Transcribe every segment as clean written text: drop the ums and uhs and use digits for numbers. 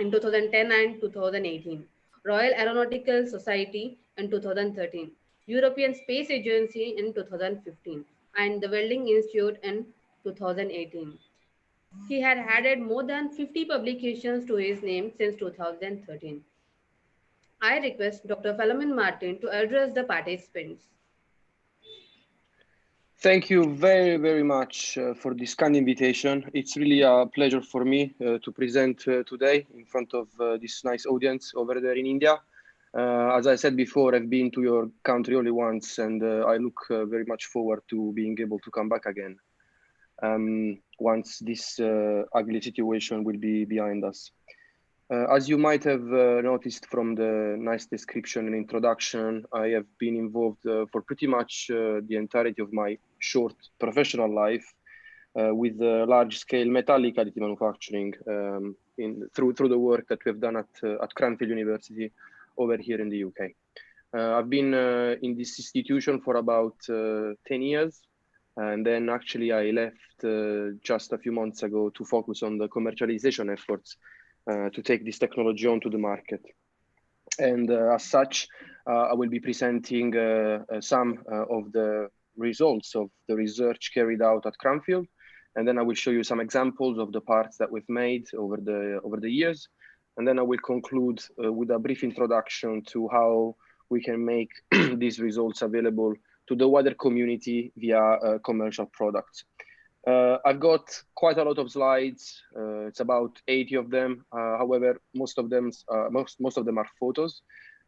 in 2010 and 2018, Royal Aeronautical Society in 2013, European Space Agency in 2015, and the Welding Institute in 2018. He had added more than 50 publications to his name since 2013. I request Dr. Philemon Martin to address the participants. Thank you very, very much for this kind invitation. It's really a pleasure for me to present today in front of this nice audience over there in India. As I said before, I've been to your country only once, and I look very much forward to being able to come back again once this ugly situation will be behind us. As you might have noticed from the nice description and introduction, I have been involved for pretty much the entirety of my short professional life with large-scale metallic additive manufacturing through the work that we have done at Cranfield University over here in the UK. I've been in this institution for about 10 years, and then actually I left just a few months ago to focus on the commercialization efforts to take this technology onto the market. And as such, I will be presenting some of the results of the research carried out at Cranfield, and then I will show you some examples of the parts that we've made over the years, and then I will conclude with a brief introduction to how we can make these results available to the wider community via commercial products. I've got quite a lot of slides. It's about 80 of them. However, most of them are photos,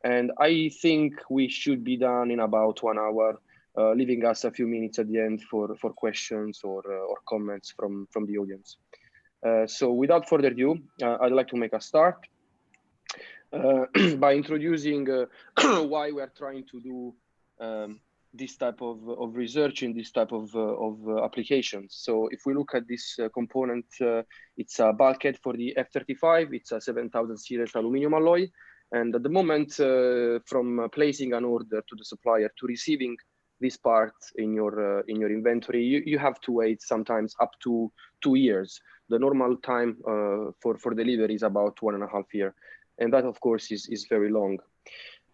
and I think we should be done in about 1 hour, leaving us a few minutes at the end for questions or comments from the audience. So without further ado, I'd like to make a start by introducing why we are trying to do this type of research in this type of applications. So if we look at this component, it's a bulkhead for the F-35. It's a 7000 series aluminum alloy. And at the moment, from placing an order to the supplier to receiving this part in your inventory, you have to wait sometimes up to 2 years. The normal time for delivery is about 1.5 years. And that, of course, is very long.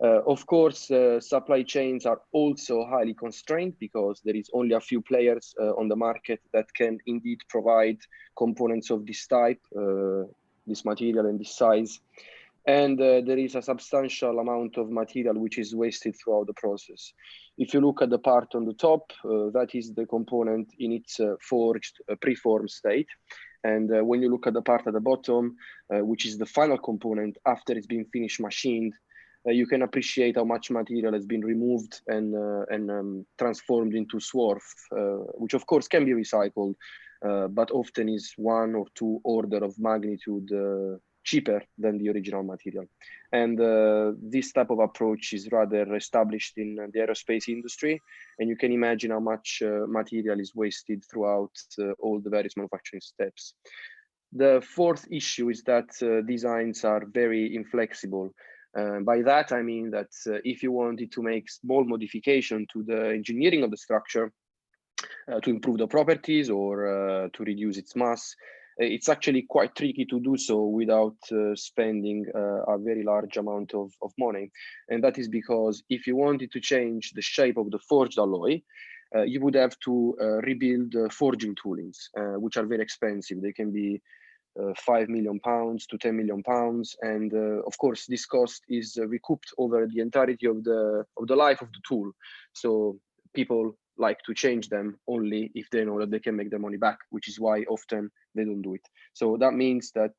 Of course, supply chains are also highly constrained because there is only a few players on the market that can indeed provide components of this type, this material and this size. And there is a substantial amount of material which is wasted throughout the process. If you look at the part on the top, that is the component in its forged preformed state. And when you look at the part at the bottom, which is the final component after it's been finished machined, you can appreciate how much material has been removed and transformed into swarf, which of course can be recycled, but often is 1 or 2 order of magnitude cheaper than the original material. And this type of approach is rather established in the aerospace industry, and you can imagine how much material is wasted throughout all the various manufacturing steps. The fourth issue is that designs are very inflexible. By that, I mean that if you wanted to make small modification to the engineering of the structure to improve the properties or to reduce its mass, it's actually quite tricky to do so without spending a very large amount of money. And that is because if you wanted to change the shape of the forged alloy, you would have to rebuild forging toolings, which are very expensive. They can be £5 million to £10 million, and of course this cost is recouped over the entirety of the life of the tool. So people like to change them only if they know that they can make their money back, which is why often they don't do it. So that means that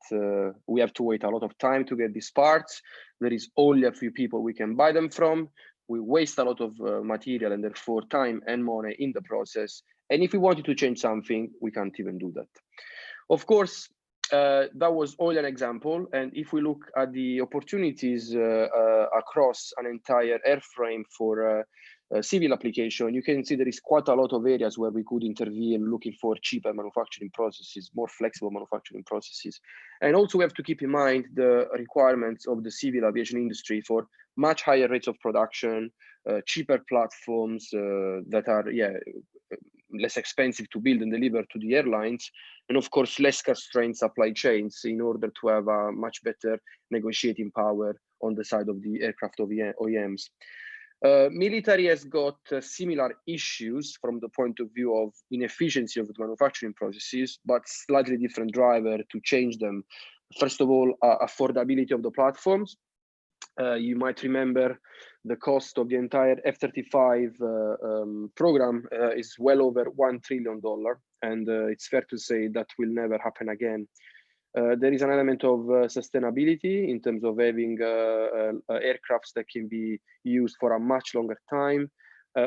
we have to wait a lot of time to get these parts. There is only a few people we can buy them from. We waste a lot of material and therefore time and money in the process. And if we wanted to change something, we can't even do that. Of course, that was only an example. And if we look at the opportunities across an entire airframe for civil application, you can see there is quite a lot of areas where we could intervene looking for cheaper manufacturing processes, more flexible manufacturing processes. And also we have to keep in mind the requirements of the civil aviation industry for much higher rates of production, cheaper platforms that are less expensive to build and deliver to the airlines, and of course less constrained supply chains in order to have a much better negotiating power on the side of the aircraft OEMs. Military has got similar issues from the point of view of inefficiency of the manufacturing processes, but slightly different driver to change them. First of all, affordability of the platforms. You might remember the cost of the entire F-35 program is well over $1 trillion, and it's fair to say that will never happen again. There is an element of sustainability in terms of having aircrafts that can be used for a much longer time.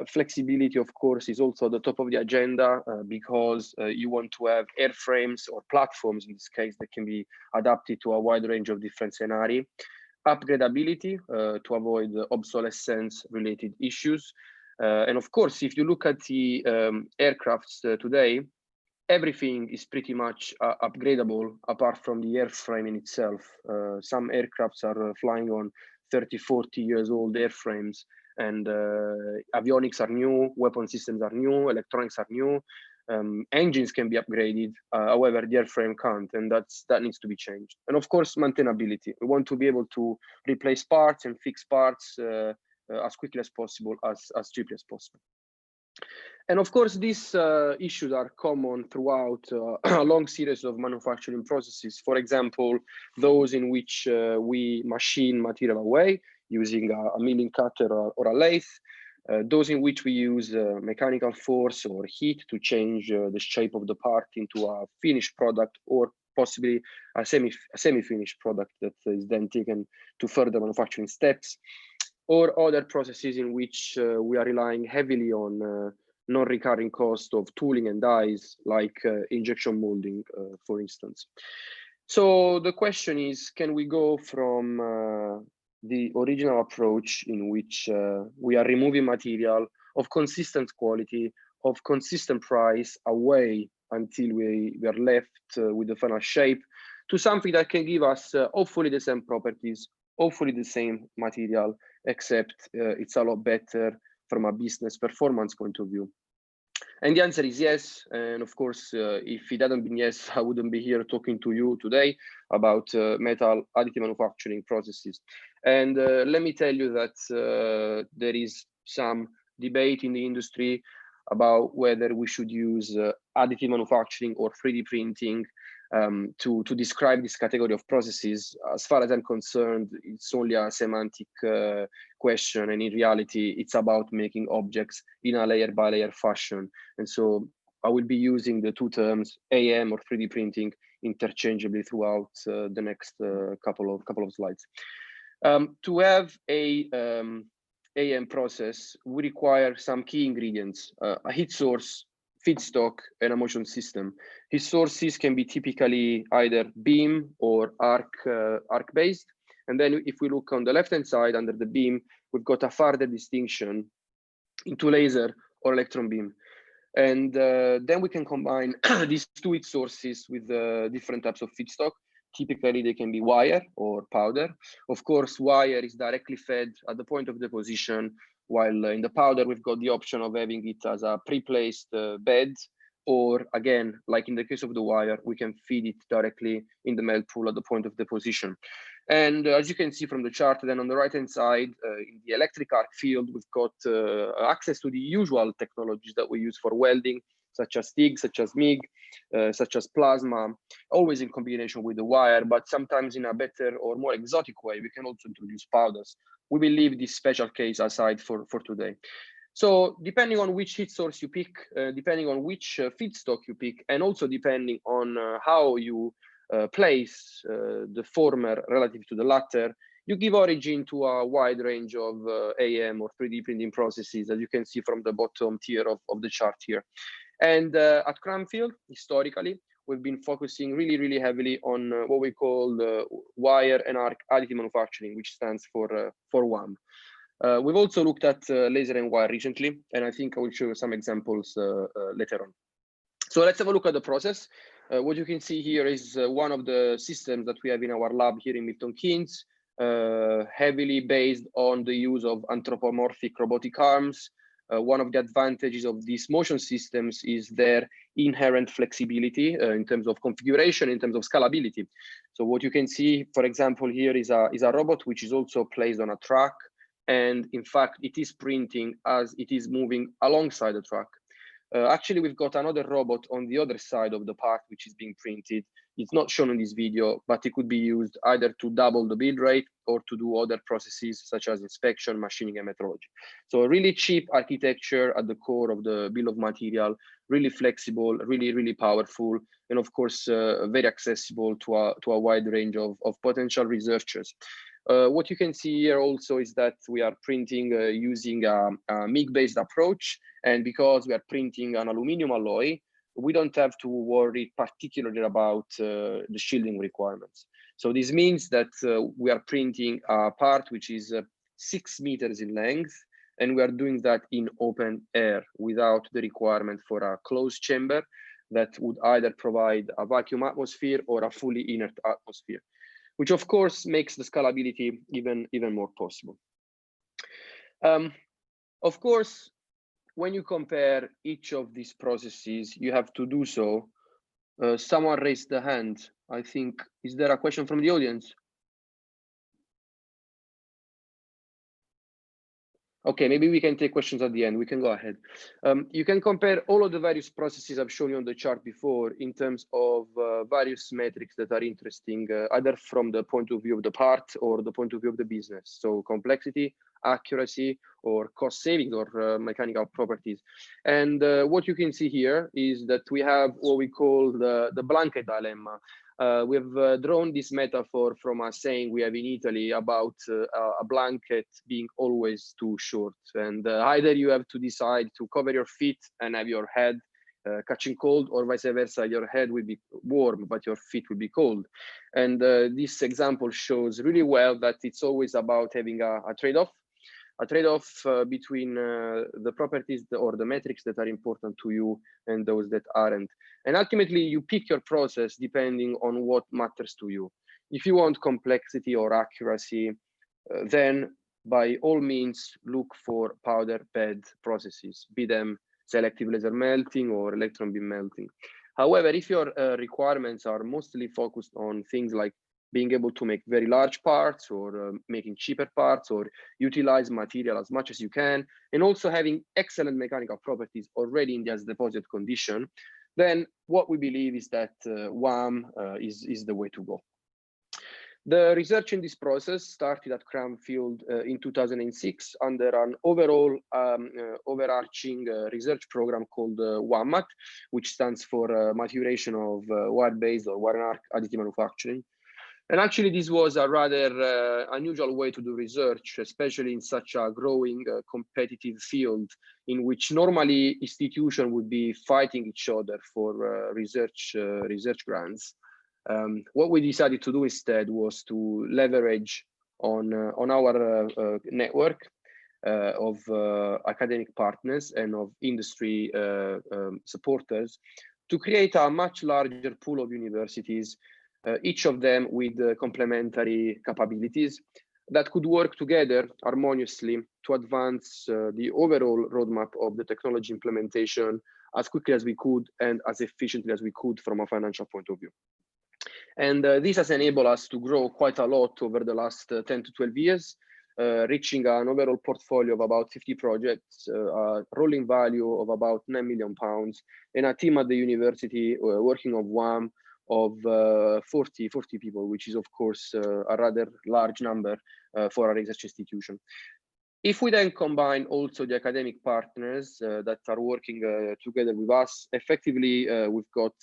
Flexibility, of course, is also at the top of the agenda because you want to have airframes or platforms, in this case, that can be adapted to a wide range of different scenarios. Upgradability to avoid obsolescence related issues. And of course, if you look at the aircrafts today, everything is pretty much upgradable apart from the airframe in itself. Some aircrafts are flying on 30, 40 years old airframes, and avionics are new, weapon systems are new, electronics are new. Engines can be upgraded, however, the airframe can't, and that needs to be changed. And of course, maintainability. We want to be able to replace parts and fix parts as quickly as possible, as cheaply as possible. And of course, these issues are common throughout a long series of manufacturing processes. For example, those in which we machine material away using a milling cutter or a lathe. Those in which we use mechanical force or heat to change the shape of the part into a finished product, or possibly a semi-finished product that is then taken to further manufacturing steps, or other processes in which we are relying heavily on non-recurring cost of tooling and dies, like injection molding, for instance. So the question is, can we go from the original approach in which we are removing material of consistent quality, of consistent price away until we are left with the final shape, to something that can give us hopefully the same properties, hopefully the same material, except it's a lot better from a business performance point of view? And the answer is yes. And of course, if it hadn't been yes, I wouldn't be here talking to you today about metal additive manufacturing processes. And let me tell you that there is some debate in the industry about whether we should use additive manufacturing or 3D printing to describe this category of processes. As far as I'm concerned, it's only a semantic question, and in reality, it's about making objects in a layer by layer fashion. And so I will be using the two terms AM or 3D printing interchangeably throughout the next couple of slides. To have a AM process, we require some key ingredients: a heat source, feedstock, and a motion system. Heat sources can be typically either beam or arc based. And then if we look on the left-hand side under the beam, we've got a further distinction into laser or electron beam. And then we can combine these two heat sources with different types of feedstock. Typically, they can be wire or powder. Of course, wire is directly fed at the point of deposition, while in the powder, we've got the option of having it as a pre-placed bed, or again, like in the case of the wire, we can feed it directly in the melt pool at the point of deposition. And as you can see from the chart, then on the right-hand side, in the electric arc field, we've got access to the usual technologies that we use for welding, such as TIG, such as MIG, such as plasma, always in combination with the wire, but sometimes in a better or more exotic way, we can also introduce powders. We will leave this special case aside for today. So depending on which heat source you pick, depending on which feedstock you pick, and also depending on how you place the former relative to the latter, you give origin to a wide range of AM or 3D printing processes, as you can see from the bottom tier of the chart here. And at Cranfield, historically, we've been focusing really heavily on what we call wire and arc additive manufacturing, which stands for WAMM. We've also looked at laser and wire recently, and I think I will show you some examples later on. So let's have a look at the process. What you can see here is one of the systems that we have in our lab here in Milton Keynes, heavily based on the use of anthropomorphic robotic arms, one of the advantages of these motion systems is their inherent flexibility in terms of configuration, in terms of scalability. So what you can see, for example, here is a robot which is also placed on a truck. And in fact, it is printing as it is moving alongside the truck. Actually, we've got another robot on the other side of the part, which is being printed. It's not shown in this video, but it could be used either to double the build rate or to do other processes such as inspection, machining, and metrology. So a really cheap architecture at the core of the bill of material, really flexible, really powerful, and of course, very accessible to a wide range of potential researchers. What you can see here also is that we are printing using a MIG-based approach. And because we are printing an aluminum alloy, we don't have to worry particularly about the shielding requirements. So this means that we are printing a part which is 6 meters in length, and we are doing that in open air without the requirement for a closed chamber that would either provide a vacuum atmosphere or a fully inert atmosphere, which of course makes the scalability even more possible. Of course, when you compare each of these processes, you have to do so. Someone raised the hand. I think, is there a question from the audience? Okay, maybe we can take questions at the end. We can go ahead. You can compare all of the various processes I've shown you on the chart before in terms of various metrics that are interesting, either from the point of view of the part or the point of view of the business. So complexity, accuracy, or cost savings, or mechanical properties. And what you can see here is that we have what we call the blanket dilemma. We've drawn this metaphor from a saying we have in Italy about a blanket being always too short. And either you have to decide to cover your feet and have your head catching cold, or vice versa, your head will be warm, but your feet will be cold. And this example shows really well that it's always about having a trade-off. A trade-off between the properties or the metrics that are important to you and those that aren't. And ultimately, you pick your process depending on what matters to you. If you want complexity or accuracy, then by all means, look for powder bed processes, be them selective laser melting or electron beam melting. However, if your requirements are mostly focused on things like being able to make very large parts, or making cheaper parts, or utilize material as much as you can, and also having excellent mechanical properties already in the as deposit condition, then what we believe is that ICAAMM is the way to go. The research in this process started at Cranfield in 2006 under an overall overarching research program called WAMMAT, which stands for Maturation of Wire-Based or Wire and Arc Additive Manufacturing. And actually, this was a rather unusual way to do research, especially in such a growing competitive field in which normally institutions would be fighting each other for research grants. What we decided to do instead was to leverage on our network of academic partners and of industry supporters to create a much larger pool of universities, each of them with complementary capabilities that could work together harmoniously to advance the overall roadmap of the technology implementation as quickly as we could and as efficiently as we could from a financial point of view. And this has enabled us to grow quite a lot over the last 10 to 12 years, reaching an overall portfolio of about 50 projects, a rolling value of about £9 million, and a team at the university working on ICAAMM of 40 people, which is of course a rather large number for a research institution. If we then combine also the academic partners that are working together with us, effectively we've got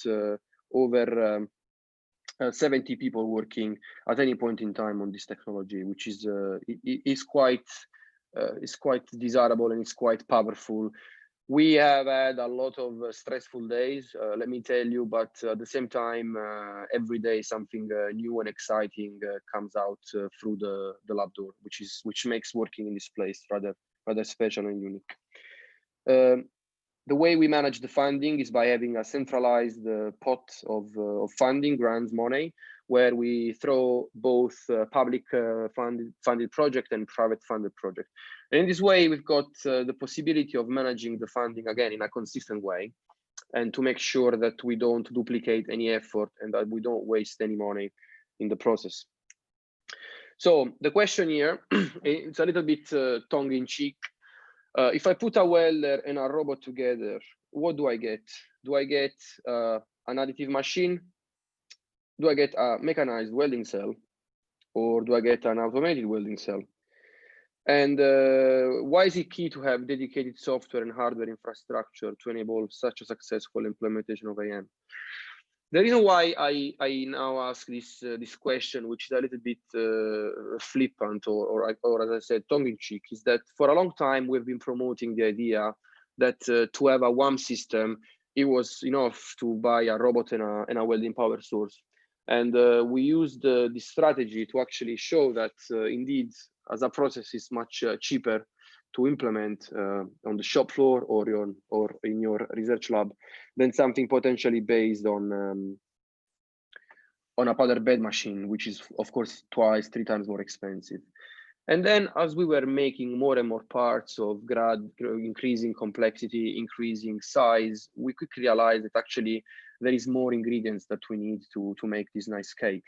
over 70 people working at any point in time on this technology, which is quite desirable and it's quite powerful. We have had a lot of stressful days, let me tell you, but at the same time, every day something new and exciting comes out through the lab door, which makes working in this place rather special and unique. The way we manage the funding is by having a centralized pot of funding, grants, money, where we throw both public funded project and private funded project. And in this way, we've got the possibility of managing the funding again in a consistent way, and to make sure that we don't duplicate any effort and that we don't waste any money in the process. So the question here, it's a little bit tongue-in-cheek. If I put a welder and a robot together, what do I get? Do I get an additive machine? Do I get a mechanized welding cell? Or do I get an automated welding cell? And why is it key to have dedicated software and hardware infrastructure to enable such a successful implementation of ICAAMM? The reason why I now ask this question, which is a little bit flippant or as I said, tongue-in-cheek, is that for a long time we've been promoting the idea that to have a ICAAMM system, it was enough to buy a robot and a welding power source. And we used this strategy to actually show that indeed, as a process, is much cheaper to implement on the shop floor or in your research lab than something potentially based on a powder bed machine, which is of course 2, 3 times more expensive. And then as we were making more and more parts of increasing complexity, increasing size, we quickly realized that actually there is more ingredients that we need to make this nice cake.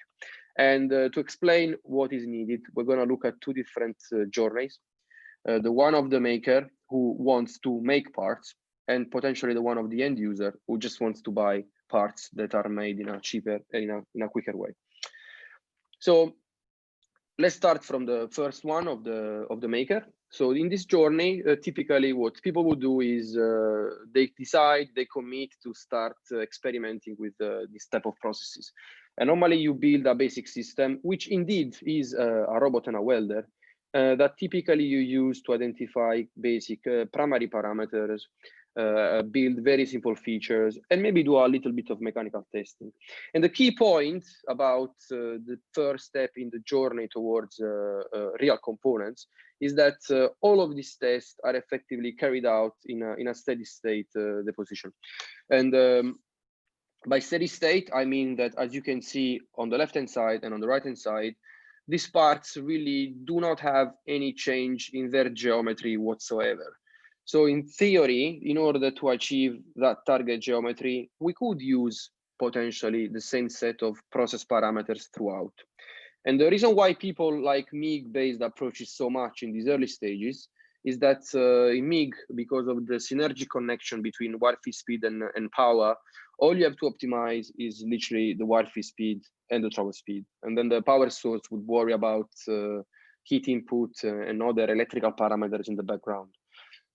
And to explain what is needed, we're going to look at 2 different journeys. The one of the maker who wants to make parts, and potentially the one of the end user who just wants to buy parts that are made in a cheaper, in a quicker way. So let's start from the first one of the maker. So in this journey, typically what people would do is they decide, they commit to start experimenting with this type of processes. And normally you build a basic system, which indeed is a robot and a welder, that typically you use to identify basic primary parameters, build very simple features, and maybe do a little bit of mechanical testing. And the key point about the first step in the journey towards real components is that all of these tests are effectively carried out in a steady state deposition. And by steady state, I mean that, as you can see on the left-hand side and on the right-hand side, these parts really do not have any change in their geometry whatsoever. So in theory, in order to achieve that target geometry, we could use potentially the same set of process parameters throughout. And the reason why people like MIG-based approaches so much in these early stages is that in MIG, because of the synergy connection between wire feed speed and power, all you have to optimize is literally the wire feed speed and the travel speed. And then the power source would worry about heat input and other electrical parameters in the background.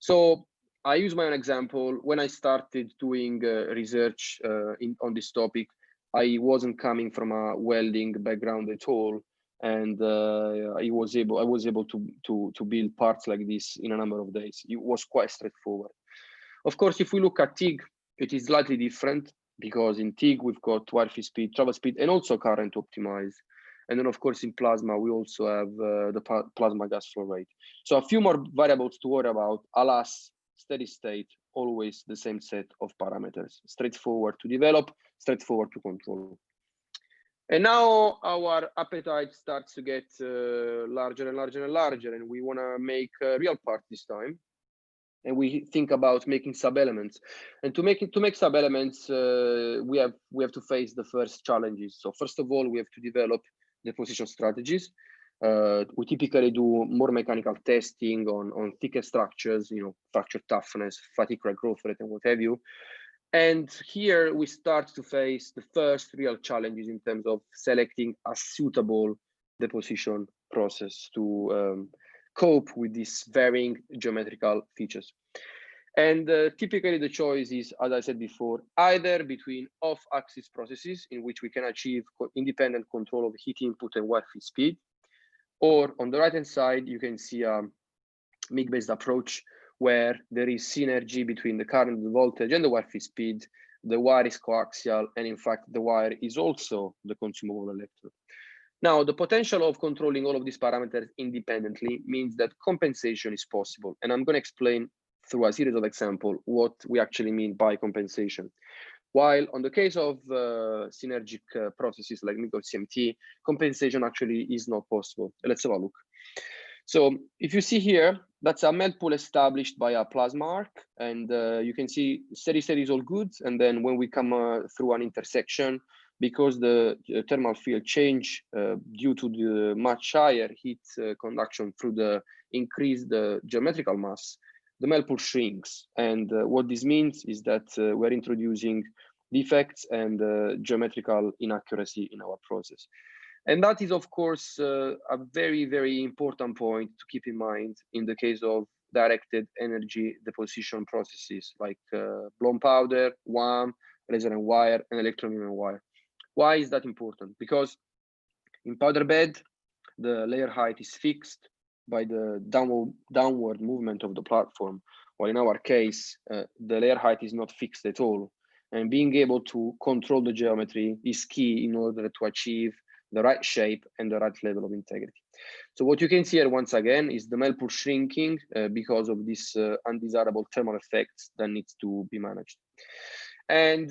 So I use my own example. When I started doing research on this topic, I wasn't coming from a welding background at all. And I was able to build parts like this in a number of days. It was quite straightforward. Of course, if we look at TIG, it is slightly different, because in TIG we've got wire feed speed, travel speed, and also current to optimize. And then of course in plasma we also have the plasma gas flow rate. So a few more variables to worry about. Alas, steady state, always the same set of parameters, straightforward to develop, straightforward to control. And now our appetite starts to get larger and larger and larger, and we want to make a real part this time. And we think about making sub-elements. And to make sub-elements, we have to face the first challenges. So first of all, we have to develop deposition strategies. We typically do more mechanical testing on thicker structures, fracture toughness, fatigue crack growth rate, and what have you. And here we start to face the first real challenges in terms of selecting a suitable deposition process to cope with these varying geometrical features. And typically the choice is, as I said before, either between off-axis processes in which we can achieve independent control of heat input and wire feed speed, or on the right-hand side, you can see a MIG-based approach where there is synergy between the current, the voltage, and the wire feed speed. The wire is coaxial, and in fact, the wire is also the consumable electrode. Now, the potential of controlling all of these parameters independently means that compensation is possible. And I'm going to explain through a series of examples what we actually mean by compensation. While on the case of synergic processes like CMT, compensation actually is not possible. Let's have a look. So if you see here, that's a melt pool established by a plasma arc, and you can see steady state is all good. And then when we come through an intersection, because the thermal field change due to the much higher heat conduction through the increased geometrical mass, the melt pool shrinks. And what this means is that we're introducing defects and geometrical inaccuracy in our process. And that is, of course, a very, very important point to keep in mind in the case of directed energy deposition processes like blown powder, WAAMM, laser and wire, and electron beam and wire. Why is that important? Because in powder bed, the layer height is fixed by the downward movement of the platform, while in our case, the layer height is not fixed at all. And being able to control the geometry is key in order to achieve the right shape and the right level of integrity. So what you can see here once again is the melt pool shrinking because of this undesirable thermal effects that needs to be managed. And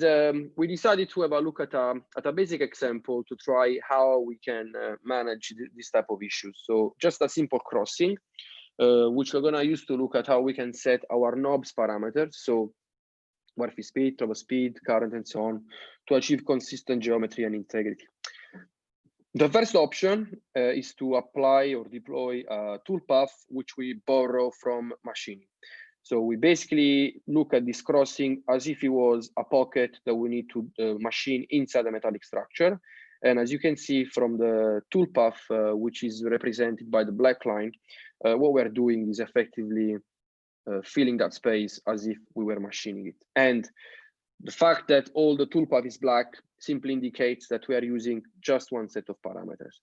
we decided to have a look at a basic example to try how we can manage this type of issues. So just a simple crossing, which we're gonna use to look at how we can set our knobs parameters. So warp speed, trouble speed, current, and so on, to achieve consistent geometry and integrity. The first option is to apply or deploy a toolpath, which we borrow from machining. So we basically look at this crossing as if it was a pocket that we need to machine inside a metallic structure. And as you can see from the toolpath, which is represented by the black line, what we're doing is effectively filling that space as if we were machining it. And the fact that all the toolpath is black simply indicates that we are using just one set of parameters.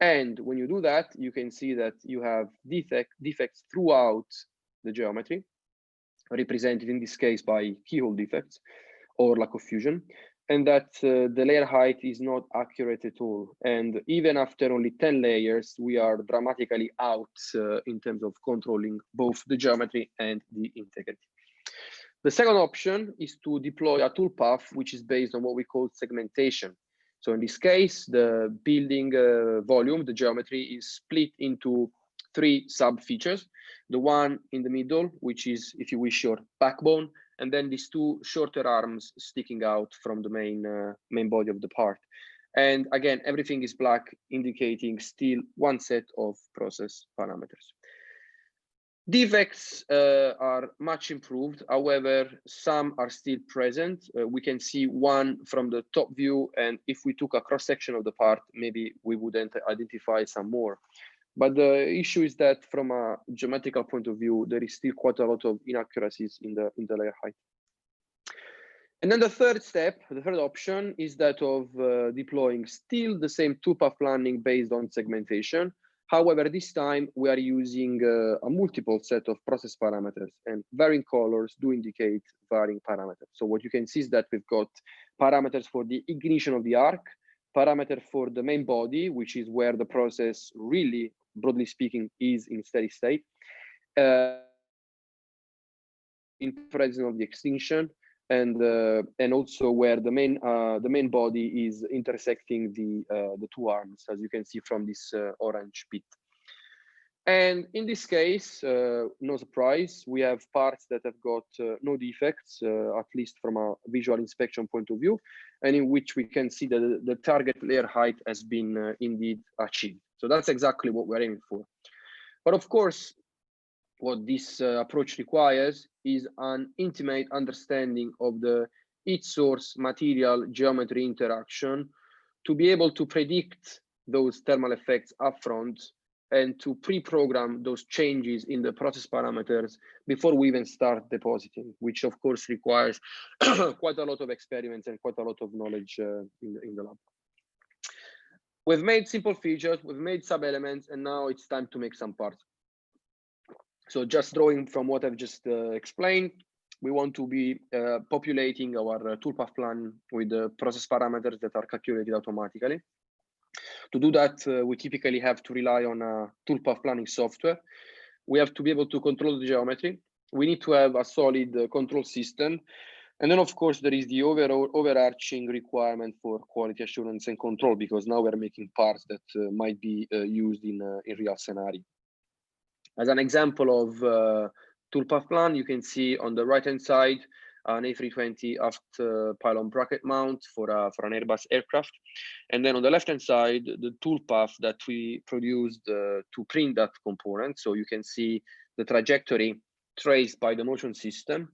And when you do that, you can see that you have defects throughout the geometry, represented in this case by keyhole defects or lack of fusion, and that the layer height is not accurate at all. And even after only 10 layers, we are dramatically out in terms of controlling both the geometry and the integrity. The second option is to deploy a toolpath, which is based on what we call segmentation. So in this case, the building volume, the geometry, is split into 3 sub-features. The one in the middle, which is, if you wish, your backbone, and then these 2 shorter arms sticking out from the main body of the part. And again, everything is black, indicating still one set of process parameters. Defects are much improved. However, some are still present. We can see one from the top view, and if we took a cross-section of the part, maybe we wouldn't identify some more. But the issue is that from a geometrical point of view, there is still quite a lot of inaccuracies in the layer height. And then the third step, the third option, is that of deploying still the same toolpath planning based on segmentation. However, this time we are using a multiple set of process parameters, and varying colors do indicate varying parameters. So what you can see is that we've got parameters for the ignition of the arc, parameter for the main body, which is where the process really, broadly speaking, is in steady state, in presence of the extinction, and also where the main body is intersecting the 2 arms, as you can see from this orange bit. And in this case, no surprise, we have parts that have got no defects, at least from a visual inspection point of view, and in which we can see that the target layer height has been indeed achieved. So that's exactly what we're aiming for. But of course, what this approach requires is an intimate understanding of the heat source material geometry interaction to be able to predict those thermal effects upfront and to pre-program those changes in the process parameters before we even start depositing, which of course requires quite a lot of experiments and quite a lot of knowledge in the lab. We've made simple features, we've made sub-elements, and now it's time to make some parts. So just drawing from what I've just explained, we want to be populating our toolpath plan with the process parameters that are calculated automatically. To do that, we typically have to rely on a toolpath planning software. We have to be able to control the geometry. We need to have a solid control system And then, of course, there is the overarching requirement for quality assurance and control, because now we're making parts that might be used in real scenario. As an example of toolpath plan, you can see on the right-hand side an A320 aft pylon bracket mount for an Airbus aircraft. And then on the left-hand side, the toolpath that we produced to print that component. So you can see the trajectory traced by the motion system,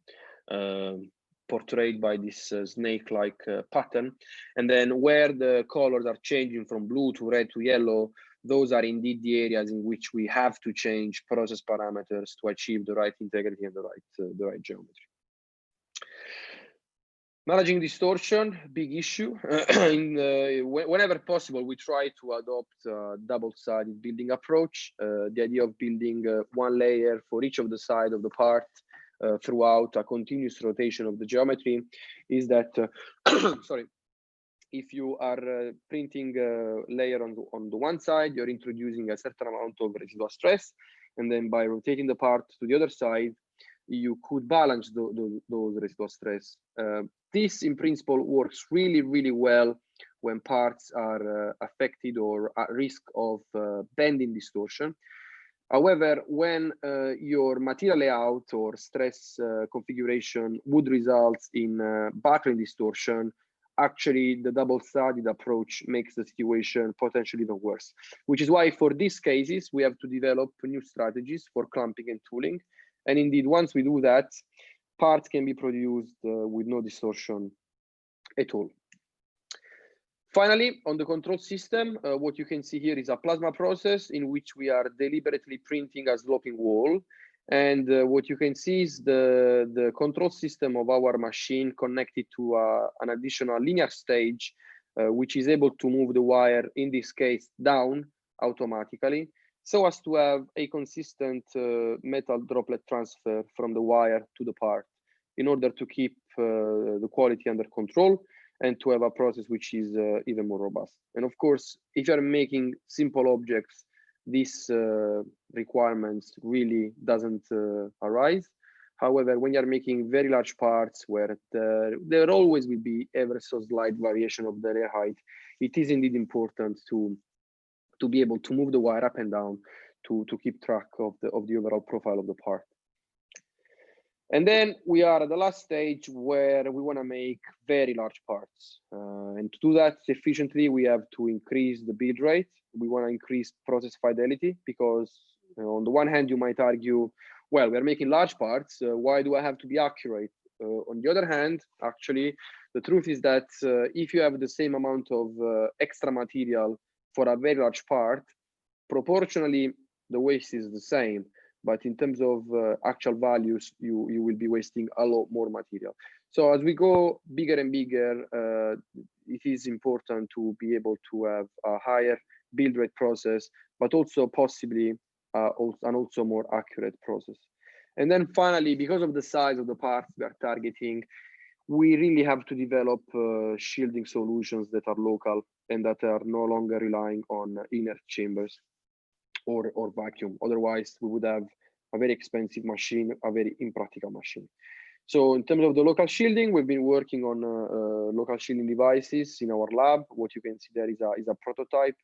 portrayed by this snake-like pattern. And then where the colors are changing from blue to red to yellow, those are indeed the areas in which we have to change process parameters to achieve the right integrity and the right geometry. Managing distortion, big issue. Whenever possible, we try to adopt a double-sided building approach. The idea of building one layer for each of the sides of the part throughout a continuous rotation of the geometry is that, sorry, if you are printing a layer on the one side, you're introducing a certain amount of residual stress, and then by rotating the part to the other side, you could balance those residual stress. This, in principle, works really, really well when parts are affected or at risk of bending distortion. However, when your material layout or stress configuration would result in buckling distortion, actually the double-sided approach makes the situation potentially even worse, which is why for these cases, we have to develop new strategies for clamping and tooling. And indeed, once we do that, parts can be produced with no distortion at all. Finally, on the control system, what you can see here is a plasma process in which we are deliberately printing a sloping wall. And what you can see is the control system of our machine connected to an additional linear stage, which is able to move the wire, in this case, down automatically, so as to have a consistent metal droplet transfer from the wire to the part in order to keep the quality under control and to have a process which is even more robust. And of course, if you're making simple objects, this requirements really doesn't arise. However, when you're making very large parts where there always will be ever so slight variation of the layer height, it is indeed important to be able to move the wire up and down to keep track of the overall profile of the part. And then we are at the last stage where we want to make very large parts. And to do that efficiently, we have to increase the build rate. We want to increase process fidelity because on the one hand, you might argue, well, we're making large parts. Why do I have to be accurate? On the other hand, actually, the truth is that if you have the same amount of extra material for a very large part, proportionally, the waste is the same. But in terms of actual values, you will be wasting a lot more material. So as we go bigger and bigger, it is important to be able to have a higher build rate process, but also possibly an also more accurate process. And then finally, because of the size of the parts we are targeting, we really have to develop shielding solutions that are local and that are no longer relying on inert chambers or vacuum. Otherwise, we would have a very expensive machine, a very impractical machine. So in terms of the local shielding, we've been working on local shielding devices in our lab. What you can see there is a prototype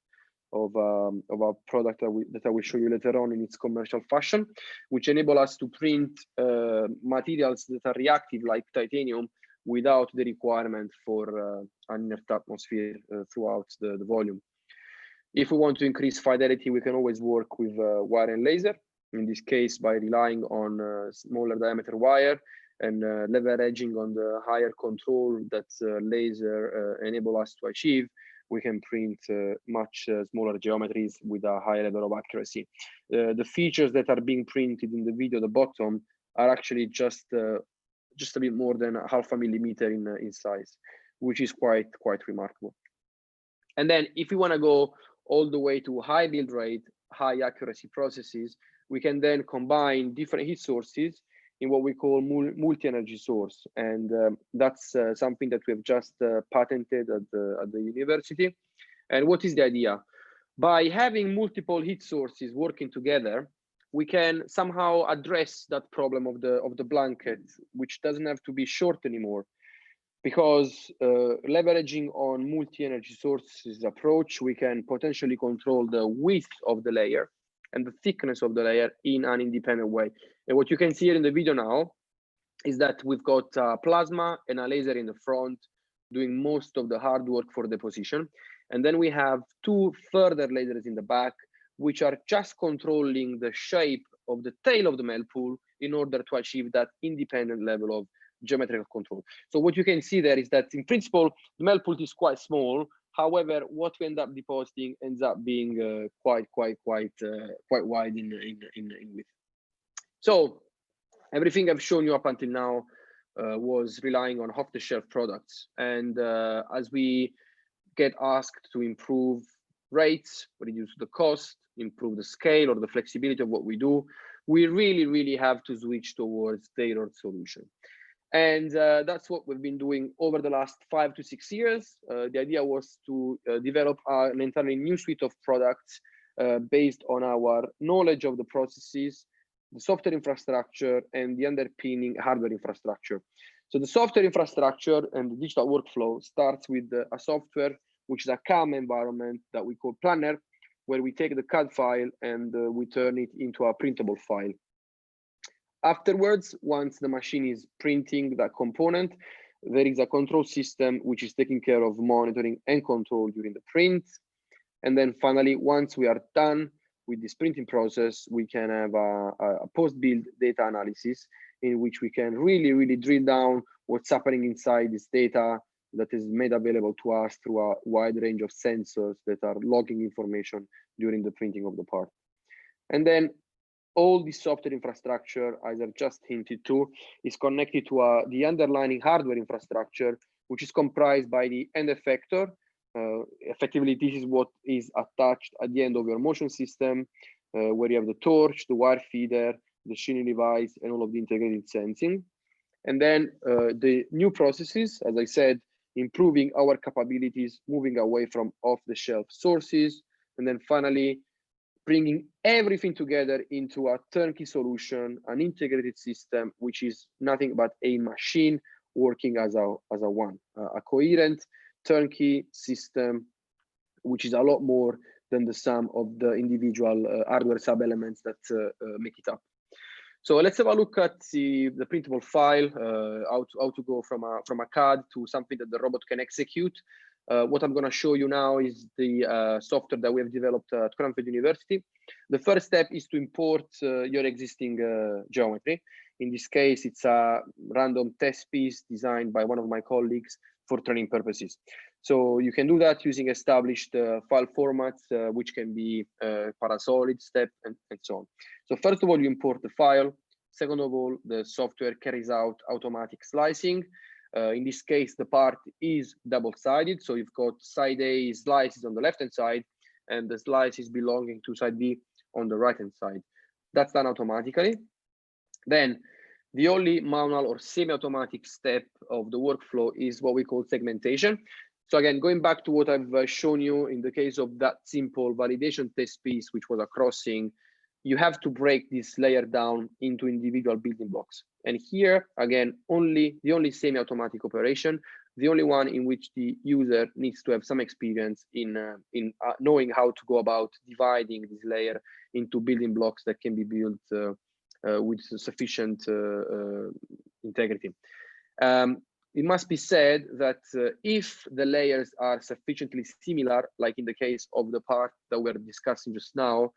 of a product that I will show you later on in its commercial fashion, which enable us to print materials that are reactive like titanium without the requirement for an inert atmosphere throughout the volume. If we want to increase fidelity, we can always work with wire and laser. In this case, by relying on smaller diameter wire and leveraging on the higher control that laser enable us to achieve, we can print much smaller geometries with a higher level of accuracy. The features that are being printed in the video at the bottom are actually just a bit more than 0.5 millimeter in size, which is quite remarkable. And then if we want to go all the way to high build rate, high accuracy processes, we can then combine different heat sources in what we call multi-energy source. And that's something that we have just patented at the university. And what is the idea? By having multiple heat sources working together, we can somehow address that problem of the blanket, which doesn't have to be short anymore, because leveraging on multi-energy sources approach, we can potentially control the width of the layer and the thickness of the layer in an independent way. And what you can see here in the video now is that we've got a plasma and a laser in the front doing most of the hard work for deposition. And then we have two further lasers in the back, which are just controlling the shape of the tail of the melt pool in order to achieve that independent level of geometrical control. So what you can see there is that in principle, the melt pool is quite small. However, what we end up depositing ends up being quite wide in width. So everything I've shown you up until now was relying on off-the-shelf products. And as we get asked to improve rates, reduce the cost, improve the scale or the flexibility of what we do, we really have to switch towards tailored solution. And that's what we've been doing over the last 5 to 6 years. The idea was to develop an entirely new suite of products based on our knowledge of the processes, the software infrastructure, and the underpinning hardware infrastructure. So the software infrastructure and the digital workflow starts with a software, which is a ICAAMM environment that we call Planner, where we take the CAD file and we turn it into a printable file. Afterwards, once the machine is printing that component, there is a control system which is taking care of monitoring and control during the print. And then finally, once we are done with this printing process, we can have a post-build data analysis in which we can really drill down what's happening inside this data that is made available to us through a wide range of sensors that are logging information during the printing of the part. And then all the software infrastructure, as I've just hinted to, is connected to the underlying hardware infrastructure, which is comprised by the end effector. Effectively, this is what is attached at the end of your motion system, where you have the torch, the wire feeder, the machining device, and all of the integrated sensing. And then the new processes, as I said, improving our capabilities, moving away from off-the-shelf sources, and then finally bringing everything together into a turnkey solution, an integrated system, which is nothing but a machine working as a coherent turnkey system, which is a lot more than the sum of the individual hardware sub-elements that make it up. So let's have a look at the printable file, how to go from a CAD to something that the robot can execute. What I'm going to show you now is the software that we have developed at Cranfield University. The first step is to import your existing geometry. In this case, it's a random test piece designed by one of my colleagues for training purposes. So you can do that using established file formats, which can be Parasolid, Step, and so on. So first of all, you import the file. Second of all, the software carries out automatic slicing. In this case, the part is double-sided. So you've got side A slices on the left-hand side, and the slices belonging to side B on the right-hand side. That's done automatically. Then the only manual or semi-automatic step of the workflow is what we call segmentation. So again, going back to what I've shown you in the case of that simple validation test piece, which was a crossing, you have to break this layer down into individual building blocks. And here, again, the only semi-automatic operation, the only one in which the user needs to have some experience in knowing how to go about dividing this layer into building blocks that can be built with sufficient integrity. It must be said that if the layers are sufficiently similar, like in the case of the part that we're discussing just now,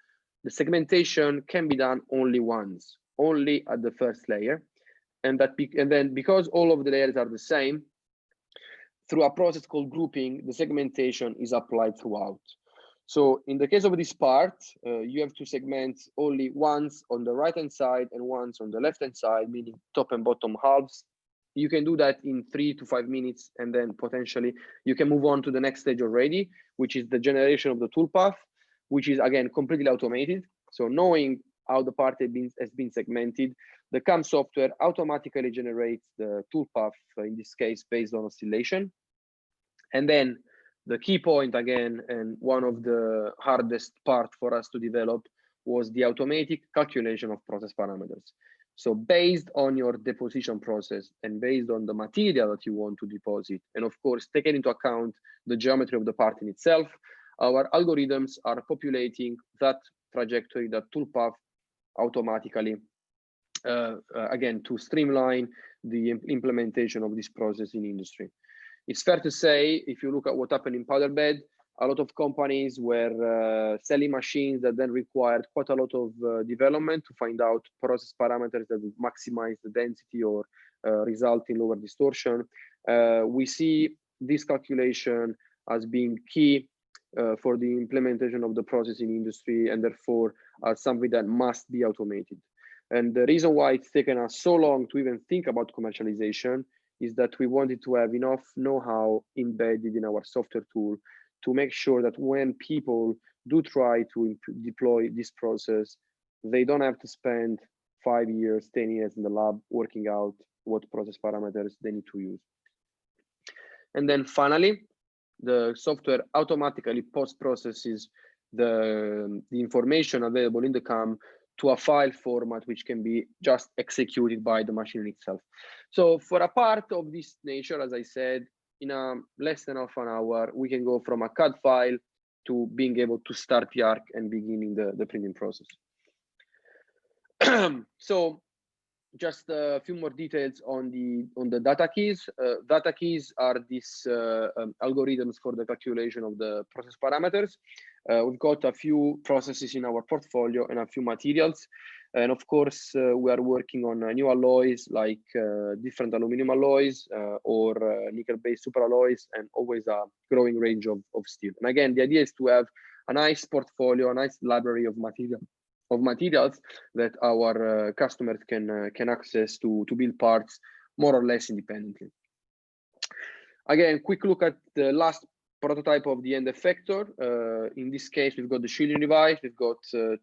the segmentation can be done only once, only at the first layer. And then because all of the layers are the same, through a process called grouping, the segmentation is applied throughout. So in the case of this part, you have to segment only once on the right-hand side and once on the left-hand side, meaning top and bottom halves. You can do that in 3 to 5 minutes, and then potentially you can move on to the next stage already, which is the generation of the toolpath, which is again completely automated. So knowing how the part has been segmented, the CAM software automatically generates the toolpath, in this case based on oscillation. And then the key point again, and one of the hardest part for us to develop, was the automatic calculation of process parameters. So based on your deposition process and based on the material that you want to deposit, and of course, taking into account the geometry of the part in itself, our algorithms are populating that trajectory, that toolpath automatically, again, to streamline the implementation of this process in industry. It's fair to say, if you look at what happened in powder bed, a lot of companies were selling machines that then required quite a lot of development to find out process parameters that would maximize the density or result in lower distortion. We see this calculation as being key for the implementation of the process in industry, and therefore something that must be automated. And the reason why it's taken us so long to even think about commercialization is that we wanted to have enough know-how embedded in our software tool to make sure that when people do try to deploy this process, they don't have to spend 5 years, 10 years in the lab working out what process parameters they need to use. And then finally, the software automatically post-processes the information available in the CAAMM to a file format which can be just executed by the machine itself. So for a part of this nature, as I said, in a less than half an hour, we can go from a CAD file to being able to start the arc and beginning the printing process. So just a few more details on the data keys. Data keys are these algorithms for the calculation of the process parameters. We've got a few processes in our portfolio and a few materials. And of course, we are working on new alloys like different aluminum alloys or nickel-based super alloys, and always a growing range of steel. And again, the idea is to have a nice portfolio, a nice library of materials that our customers can access to build parts more or less independently. Again, quick look at the last prototype of the end effector. In this case, we've got the shielding device. We've got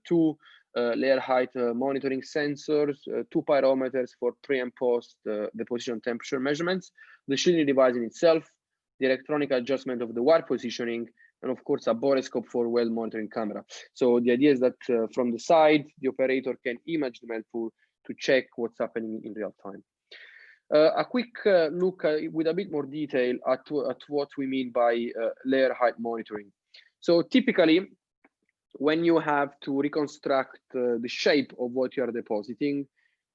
two layer height monitoring sensors, two pyrometers for pre and post deposition temperature measurements, the shielding device in itself, the electronic adjustment of the wire positioning, and of course a borescope for weld monitoring camera. So the idea is that from the side, the operator can image the melt pool to check what's happening in real time. A quick look with a bit more detail at what we mean by layer height monitoring. So typically, when you have to reconstruct the shape of what you are depositing,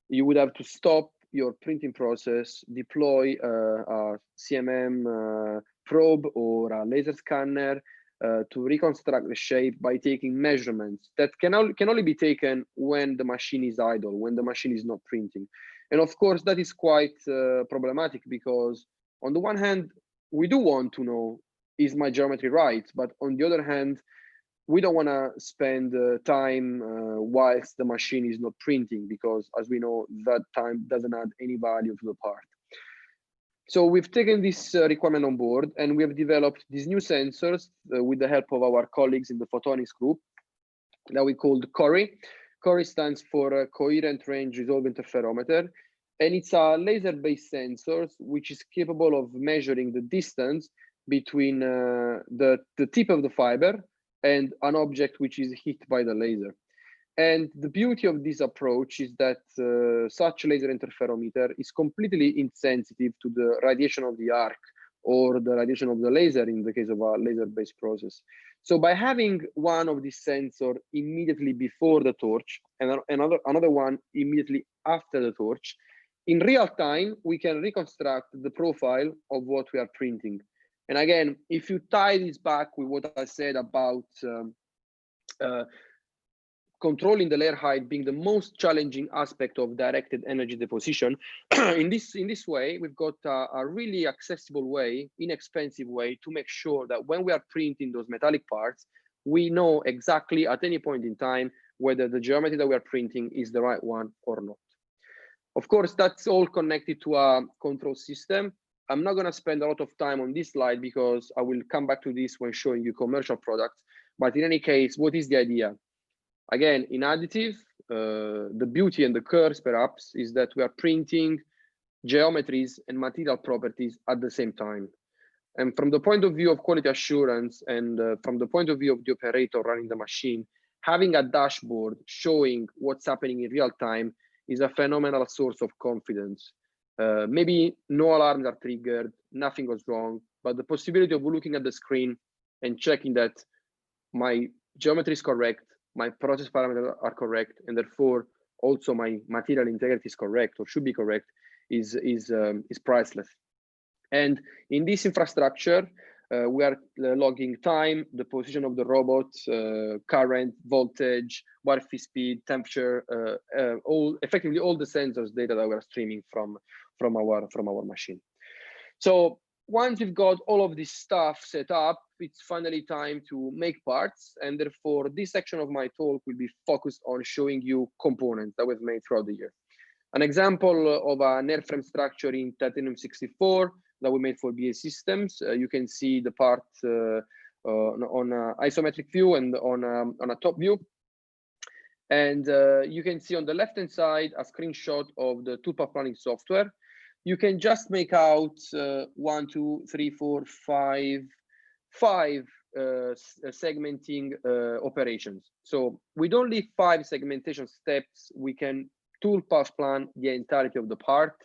you would have to stop your printing process, deploy a CMM probe or a laser scanner to reconstruct the shape by taking measurements that can only be taken when the machine is idle, when the machine is not printing. And of course, that is quite problematic because on the one hand, we do want to know, is my geometry right? But on the other hand, we don't want to spend time whilst the machine is not printing, because as we know, that time doesn't add any value to the part. So we've taken this requirement on board, and we have developed these new sensors with the help of our colleagues in the photonics group that we called CORI. CORI stands for Coherent Range Resolve Interferometer, and it's a laser-based sensor which is capable of measuring the distance between the tip of the fiber and an object which is hit by the laser. And the beauty of this approach is that such laser interferometer is completely insensitive to the radiation of the arc or the radiation of the laser in the case of a laser-based process. So by having one of these sensors immediately before the torch and another one immediately after the torch, in real time, we can reconstruct the profile of what we are printing. And again, if you tie this back with what I said about controlling the layer height being the most challenging aspect of directed energy deposition, in this way, we've got a really accessible way, inexpensive way to make sure that when we are printing those metallic parts, we know exactly at any point in time whether the geometry that we are printing is the right one or not. Of course, that's all connected to a control system. I'm not going to spend a lot of time on this slide because I will come back to this when showing you commercial products. But in any case, what is the idea? Again, in additive, the beauty and the curse perhaps is that we are printing geometries and material properties at the same time. And from the point of view of quality assurance and from the point of view of the operator running the machine, having a dashboard showing what's happening in real time is a phenomenal source of confidence. Maybe no alarms are triggered, nothing goes wrong, but the possibility of looking at the screen and checking that my geometry is correct, my process parameters are correct, and therefore also my material integrity is correct or should be correct is priceless. And in this infrastructure, we are logging time, the position of the robot, current, voltage, Wi-Fi speed, temperature, effectively all the sensors data that we are streaming from our machine. So once we've got all of this stuff set up, it's finally time to make parts. And therefore, this section of my talk will be focused on showing you components that we've made throughout the year. An example of an airframe structure in titanium 64 that we made for BA Systems. You can see the part on an isometric view and on a top view. And you can see on the left-hand side a screenshot of the toolpath planning software. You can just make out 1, 2, 3, 4, 5 segmenting operations. So with only 5 segmentation steps, we can toolpath plan the entirety of the part.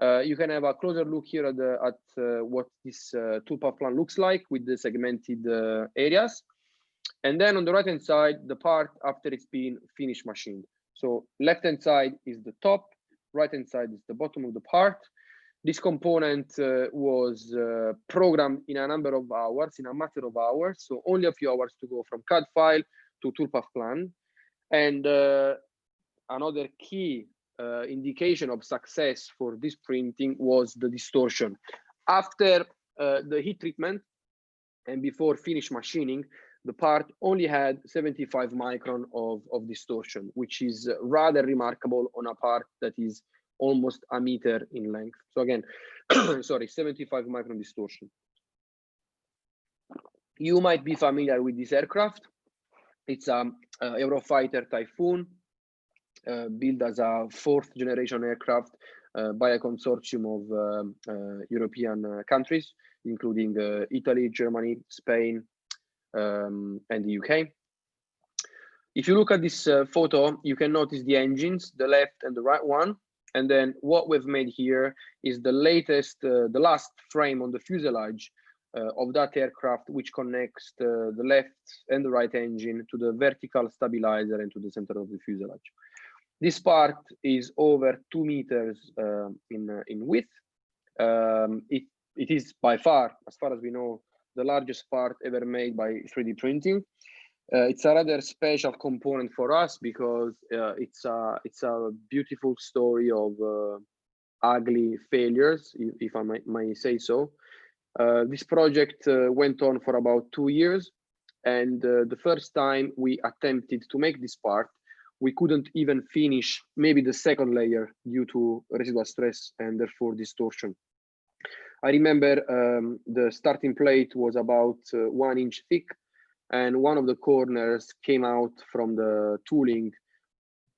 You can have a closer look here at what this toolpath plan looks like with the segmented areas. And then on the right-hand side, the part after it's been finished machined. So left-hand side is the top, right-hand side is the bottom of the part. This component was programmed in a number of hours, in a matter of hours. So only a few hours to go from CAD file to toolpath plan. And another key indication of success for this printing was the distortion. After the heat treatment and before finished machining, the part only had 75 micron of distortion, which is rather remarkable on a part that is almost a meter in length. So again, sorry, 75 micron distortion. You might be familiar with this aircraft. It's a Eurofighter Typhoon, built as a 4th generation aircraft by a consortium of European countries, including Italy, Germany, Spain, and the UK. If you look at this photo, you can notice the engines, the left and the right one. And then what we've made here is the latest, the last frame on the fuselage of that aircraft, which connects the left and the right engine to the vertical stabilizer and to the center of the fuselage. This part is over 2 meters in width. It is by far as we know, the largest part ever made by 3D printing. It's a rather special component for us because it's a beautiful story of ugly failures, if I may say so. This project went on for about 2 years, and the first time we attempted to make this part, we couldn't even finish maybe the second layer due to residual stress and therefore distortion. I remember the starting plate was about 1 inch thick, and one of the corners came out from the tooling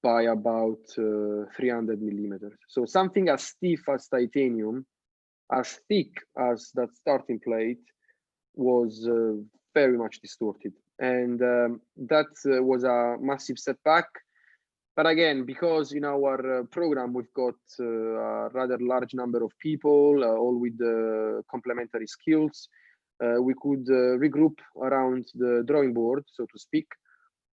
by about 300 millimeters. So something as stiff as titanium, as thick as that starting plate, was very much distorted. And that was a massive setback. But again, because in our program, we've got a rather large number of people, all with complementary skills, we could regroup around the drawing board, so to speak,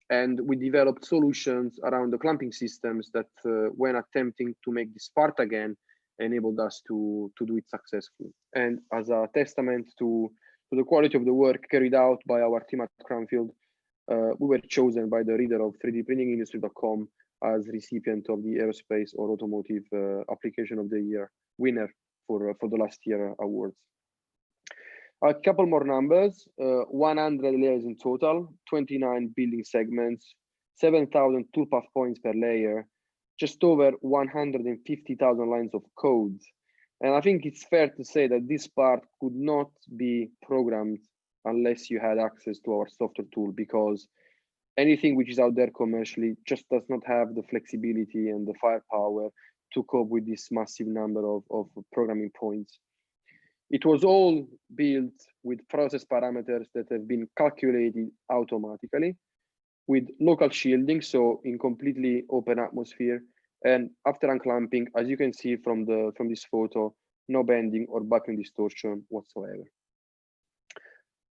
and we developed solutions around the clamping systems that, when attempting to make this part again, enabled us to do it successfully. And as a testament to the quality of the work carried out by our team at Cranfield, we were chosen by the reader of 3dprintingindustry.com as recipient of the Aerospace or Automotive Application of the Year winner for the last year awards. A couple more numbers, 100 layers in total, 29 building segments, 7,000 toolpath points per layer, just over 150,000 lines of code. And I think it's fair to say that this part could not be programmed unless you had access to our software tool, because anything which is out there commercially just does not have the flexibility and the firepower to cope with this massive number of programming points. It was all built with process parameters that have been calculated automatically. with local shielding, so in completely open atmosphere. And after unclamping, as you can see from this photo, no bending or buckling distortion whatsoever.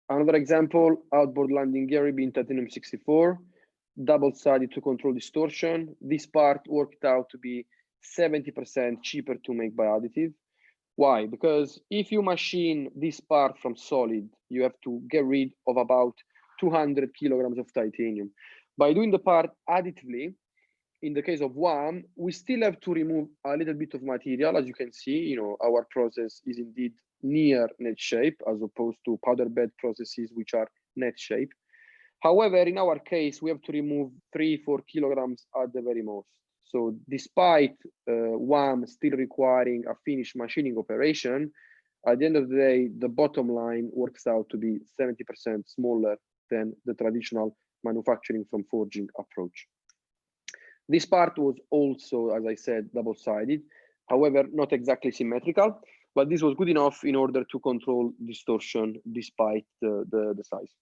Another example, outboard landing gear rib in titanium 64, double-sided to control distortion. This part worked out to be 70% cheaper to make by additive. Why? Because if you machine this part from solid, you have to get rid of about 200 kilograms of titanium. By doing the part additively, in the case of one, we still have to remove a little bit of material. As you can see, our process is indeed near net shape as opposed to powder bed processes, which are net shape. However, in our case, we have to remove 3-4 kilograms at the very most. So despite one still requiring a finished machining operation, at the end of the day, the bottom line works out to be 70% smaller than the traditional manufacturing from forging approach. This part was also, as I said, double-sided, however, not exactly symmetrical, but this was good enough in order to control distortion despite the size.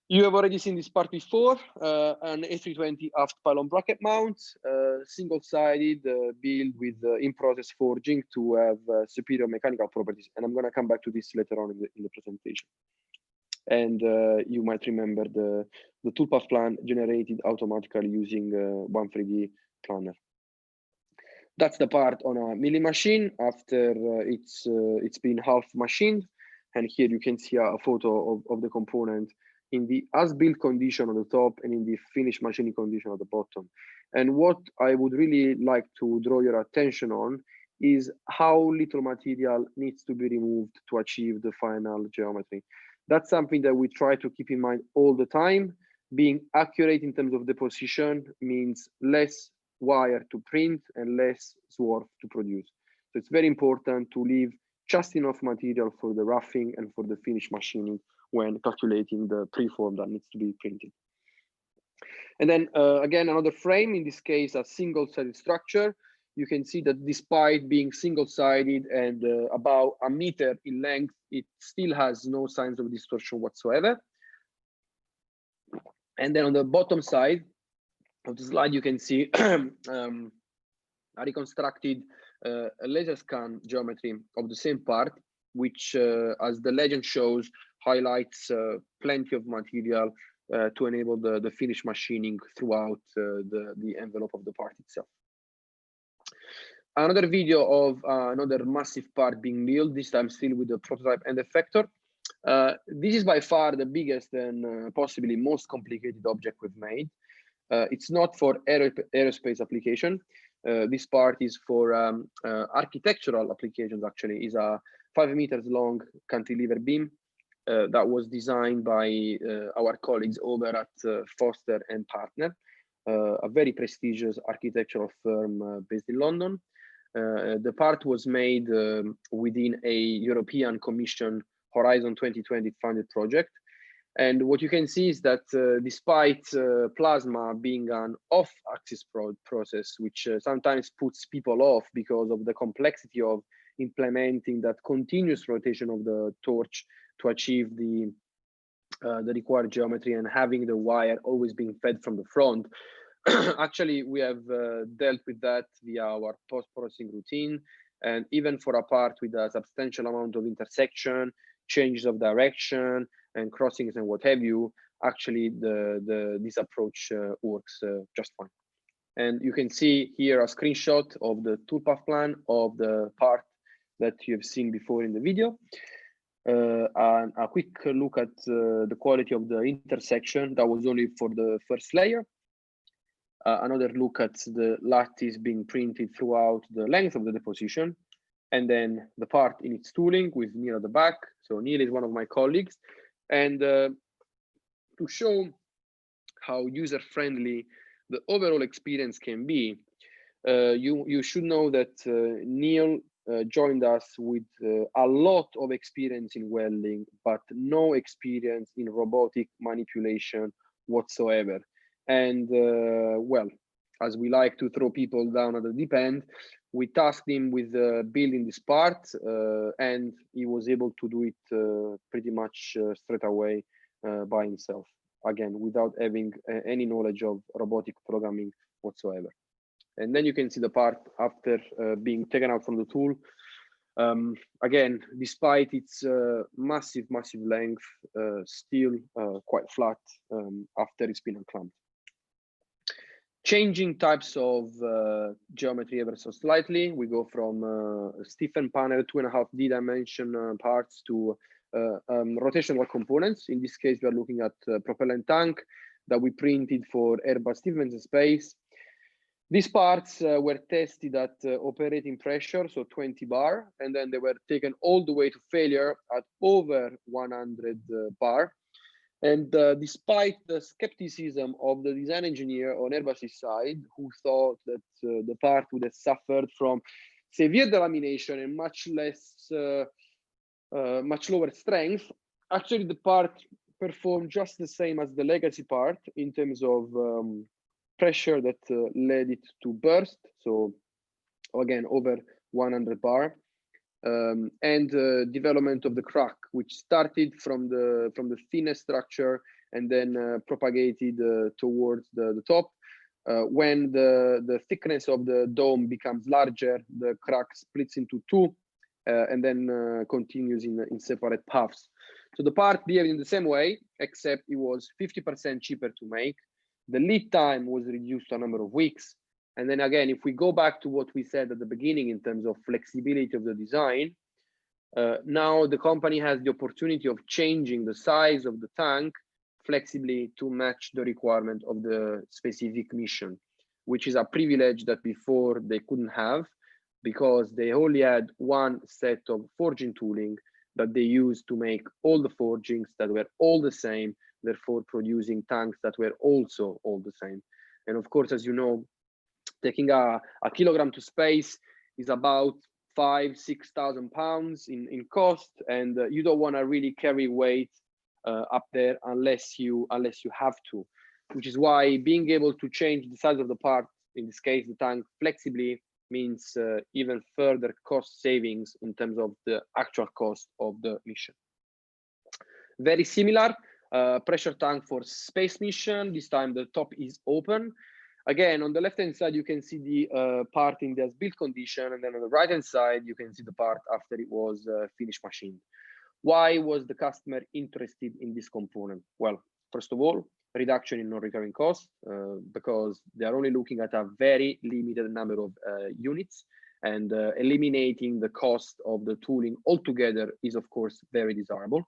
You have already seen this part before, an A320 aft pylon bracket mount, single-sided, built with in-process forging to have superior mechanical properties. And I'm going to come back to this later on in the presentation. And you might remember the toolpath plan generated automatically using 1,3D planner. That's the part on a milling machine after it's been half machined. And here you can see a photo of the component in the as-built condition on the top and in the finished machining condition at the bottom. And what I would really like to draw your attention on is how little material needs to be removed to achieve the final geometry. That's something that we try to keep in mind all the time. Being accurate in terms of deposition means less wire to print and less swarf to produce. So it's very important to leave just enough material for the roughing and for the finished machining when calculating the preform that needs to be printed. And then again, another frame, in this case, a single-sided structure. You can see that despite being single-sided and about a meter in length, it still has no signs of distortion whatsoever. And then on the bottom side of the slide, you can see a reconstructed laser scan geometry of the same part, which, as the legend shows, highlights plenty of material to enable the finished machining throughout the envelope of the part itself. Another video of another massive part being built, this time still with the prototype and effector. This is by far the biggest and possibly most complicated object we've made. It's not for aerospace application. This part is for architectural applications, actually. Is a 5 meters long cantilever beam that was designed by our colleagues over at Foster and Partner, a very prestigious architectural firm based in London. The part was made within a European Commission Horizon 2020 funded project. And what you can see is that despite plasma being an off-axis process, which sometimes puts people off because of the complexity of implementing that continuous rotation of the torch to achieve the required geometry and having the wire always being fed from the front. Actually, we have dealt with that via our post-processing routine. And even for a part with a substantial amount of intersection, changes of direction, and crossings and what have you, actually this approach works just fine. And you can see here a screenshot of the toolpath plan of the part that you have seen before in the video. And a quick look at the quality of the intersection. That was only for the first layer. Another look at the lattice being printed throughout the length of the deposition, and then the part in its tooling with Neil at the back. So Neil is one of my colleagues. And to show how user-friendly the overall experience can be, you should know that Neil joined us with a lot of experience in welding, but no experience in robotic manipulation whatsoever. And well, as we like to throw people down at the deep end, we tasked him with building this part, and he was able to do it pretty much straight away by himself. again, without having any knowledge of robotic programming whatsoever. And then you can see the part after being taken out from the tool. Again, despite its massive length, still quite flat after it's been unclamped. Changing types of geometry ever so slightly, we go from stiffened panel 2.5D dimension parts to rotational components. In this case, we are looking at propellant tank that we printed for Airbus Stephenson Space. These parts were tested at operating pressure, so 20 bar, and then they were taken all the way to failure at over 100 bar. And despite the skepticism of the design engineer on Airbus's side, who thought that the part would have suffered from severe delamination and much lower strength, actually the part performed just the same as the legacy part in terms of pressure that led it to burst. So again, over 100 bar. And development of the crack, which started from the thinnest structure and then propagated towards the top. When the thickness of the dome becomes larger, the crack splits into two and then continues in separate paths. So the part behaved in the same way, except it was 50% cheaper to make. The lead time was reduced to a number of weeks. And then again, if we go back to what we said at the beginning in terms of flexibility of the design, now the company has the opportunity of changing the size of the tank flexibly to match the requirement of the specific mission, which is a privilege that before they couldn't have because they only had one set of forging tooling that they used to make all the forgings that were all the same, therefore producing tanks that were also all the same. And of course, as you know, taking a kilogram to space is about 5,000–6,000 pounds in cost, and you don't want to really carry weight up there unless you have to, which is why being able to change the size of the part, in this case the tank, flexibly means even further cost savings in terms of the actual cost of the mission. Very similar pressure tank for space mission. This time the top is open. Again, on the left-hand side, you can see the part in the as-built condition, and then on the right-hand side, you can see the part after it was finished machined. Why was the customer interested in this component? Well, first of all, reduction in non-recurring costs, because they are only looking at a very limited number of units, and eliminating the cost of the tooling altogether is, of course, very desirable.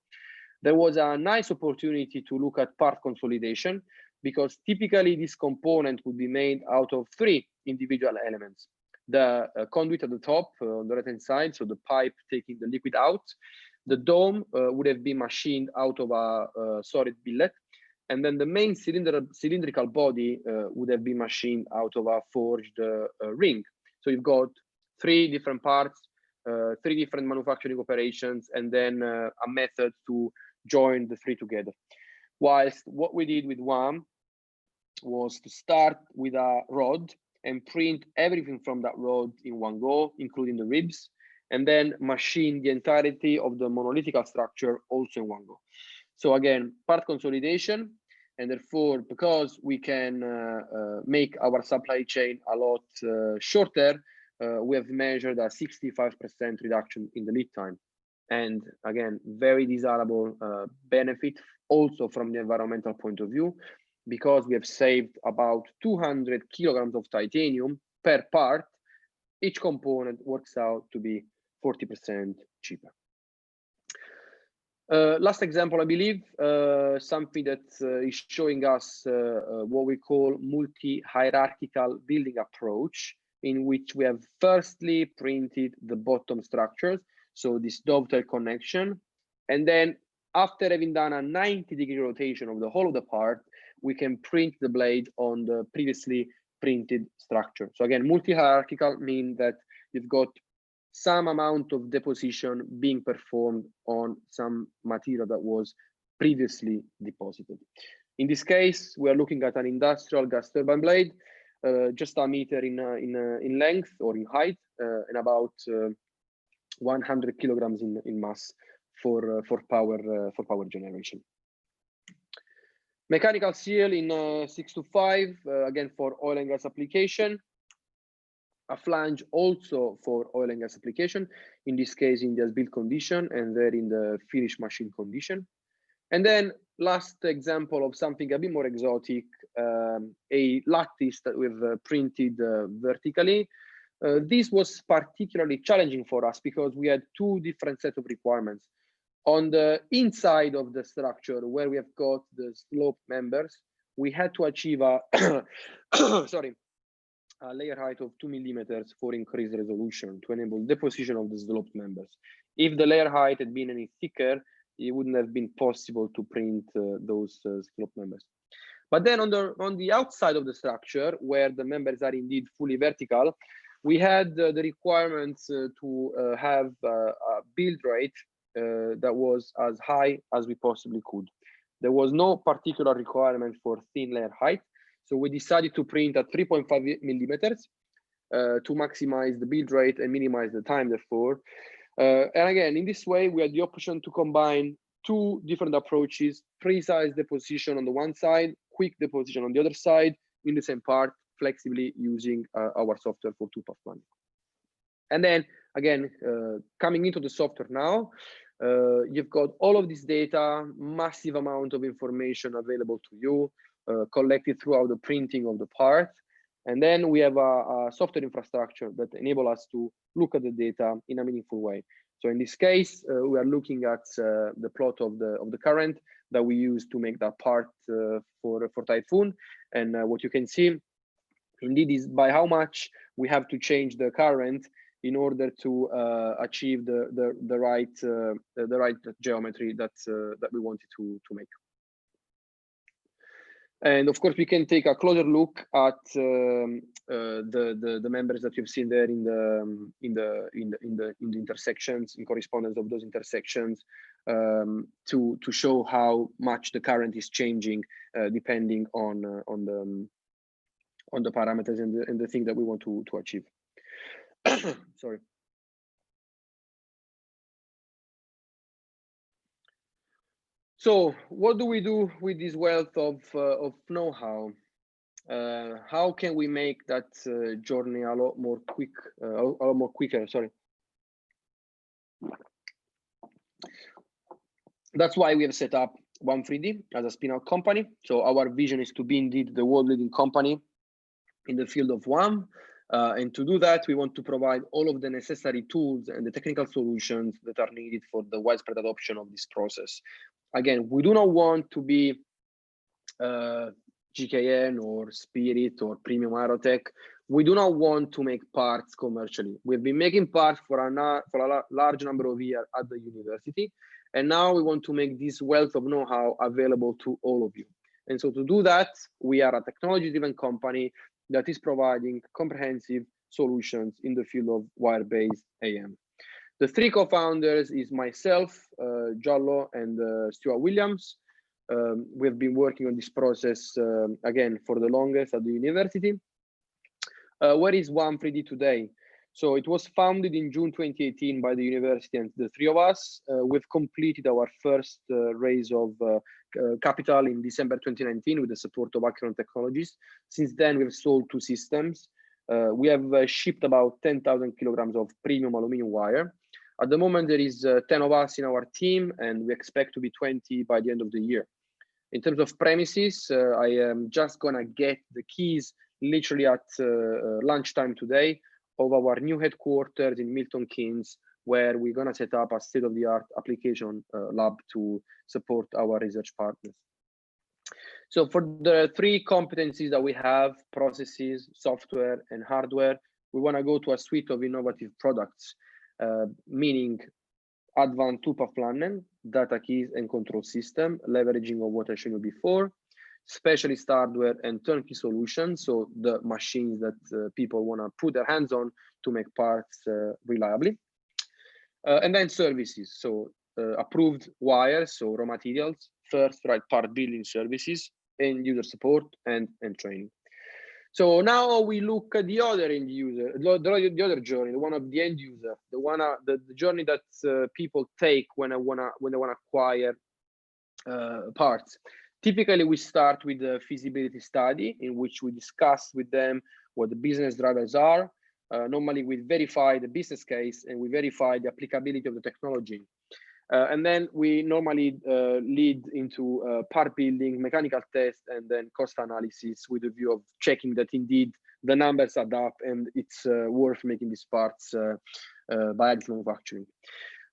There was a nice opportunity to look at part consolidation, because typically this component would be made out of 3 individual elements. The conduit at the top on the right-hand side, so the pipe taking the liquid out. The dome would have been machined out of a solid billet. And then the main cylindrical body would have been machined out of a forged ring. So you've got 3 different parts, 3 different manufacturing operations, and then a method to join the 3 together. Whilst what we did with ICAAMM was to start with a rod and print everything from that rod in one go, including the ribs, and then machine the entirety of the monolithic structure also in one go. So again, part consolidation, and therefore, because we can make our supply chain a lot shorter, we have measured a 65% reduction in the lead time. And again, very desirable benefit also from the environmental point of view, because we have saved about 200 kilograms of titanium per part. Each component works out to be 40% cheaper. Last example, I believe, something that is showing us what we call multi-hierarchical building approach, in which we have firstly printed the bottom structures, so this dovetail connection, and then after having done a 90-degree rotation of the whole of the part, we can print the blade on the previously printed structure. So again, multi-hierarchical means that you've got some amount of deposition being performed on some material that was previously deposited. In this case, we are looking at an industrial gas turbine blade, just a meter in length or in height, and about 100 kilograms in mass for power generation. Mechanical seal in 625, again for oil and gas application. A flange also for oil and gas application, in this case in the as-built condition, and there in the finished machine condition. And then last example of something a bit more exotic, a lattice that we've printed vertically. This was particularly challenging for us because we had two different sets of requirements. On the inside of the structure, where we have got the slope members, we had to achieve a, sorry, a layer height of 2 millimeters for increased resolution to enable deposition of the sloped members. If the layer height had been any thicker, it wouldn't have been possible to print those slope members. But then on the outside of the structure, where the members are indeed fully vertical, we had the requirements to have a build rate that was as high as we possibly could. There was no particular requirement for thin layer height, so we decided to print at 3.5 millimeters to maximize the build rate and minimize the time, therefore. And again, in this way, we had the option to combine two different approaches: precise deposition on the one side, quick deposition on the other side, in the same part, flexibly using our software for two-path planning. And then again, coming into the software now, you've got all of this data, massive amount of information available to you, collected throughout the printing of the part. And then we have a software infrastructure that enable us to look at the data in a meaningful way. So in this case, we are looking at the plot of the current that we use to make that part for Typhoon. And what you can see indeed is by how much we have to change the current in order to achieve the right geometry that we wanted to make. And of course, we can take a closer look at the members that you've seen there in the intersections, in correspondence of those intersections, to show how much the current is changing depending on the parameters and the thing that we want to achieve. Sorry. So what do we do with this wealth of know-how? How can we make that journey a lot more quicker? Sorry. That's why we have set up One3D as a spin-out company. So our vision is to be indeed the world-leading company in the field of WAM. And to do that, we want to provide all of the necessary tools and the technical solutions that are needed for the widespread adoption of this process. Again, we do not want to be GKN or Spirit or Premium Aerotech. We do not want to make parts commercially. We've been making parts for a large number of years at the university, and now we want to make this wealth of know-how available to all of you. And so to do that, we are a technology-driven company that is providing comprehensive solutions in the field of wire-based AM. The three co-founders is myself, Giallo, and Stuart Williams. We've been working on this process, again, for the longest at the university. Where is One3D today? So it was founded in June 2018 by the university and the three of us. We've completed our first raise of capital in December 2019 with the support of Acron Technologies. Since then, we've sold 2 systems. We have shipped about 10,000 kilograms of premium aluminum wire. At the moment, there is 10 of us in our team, and we expect to be 20 by the end of the year. In terms of premises, I am just gonna get the keys literally at lunchtime today of our new headquarters in Milton Keynes, where we're gonna set up a state-of-the-art application lab to support our research partners. So for the 3 competencies that we have, processes, software, and hardware, we wanna go to a suite of innovative products, meaning advanced two-path planning, data keys and control system, leveraging of what I showed you before, specialist hardware and turnkey solutions, so the machines that people want to put their hands on to make parts reliably. And then services, so approved wires, so raw materials, first right part building services, and user support and training. So now we look at the other end user, the other journey, the one of the end user, the journey that people take when they wanna acquire parts. Typically, we start with a feasibility study in which we discuss with them what the business drivers are. Normally, we verify the business case and we verify the applicability of the technology. And then we normally lead into part building, mechanical test, and then cost analysis with a view of checking that indeed the numbers add up and it's worth making these parts by additive manufacturing.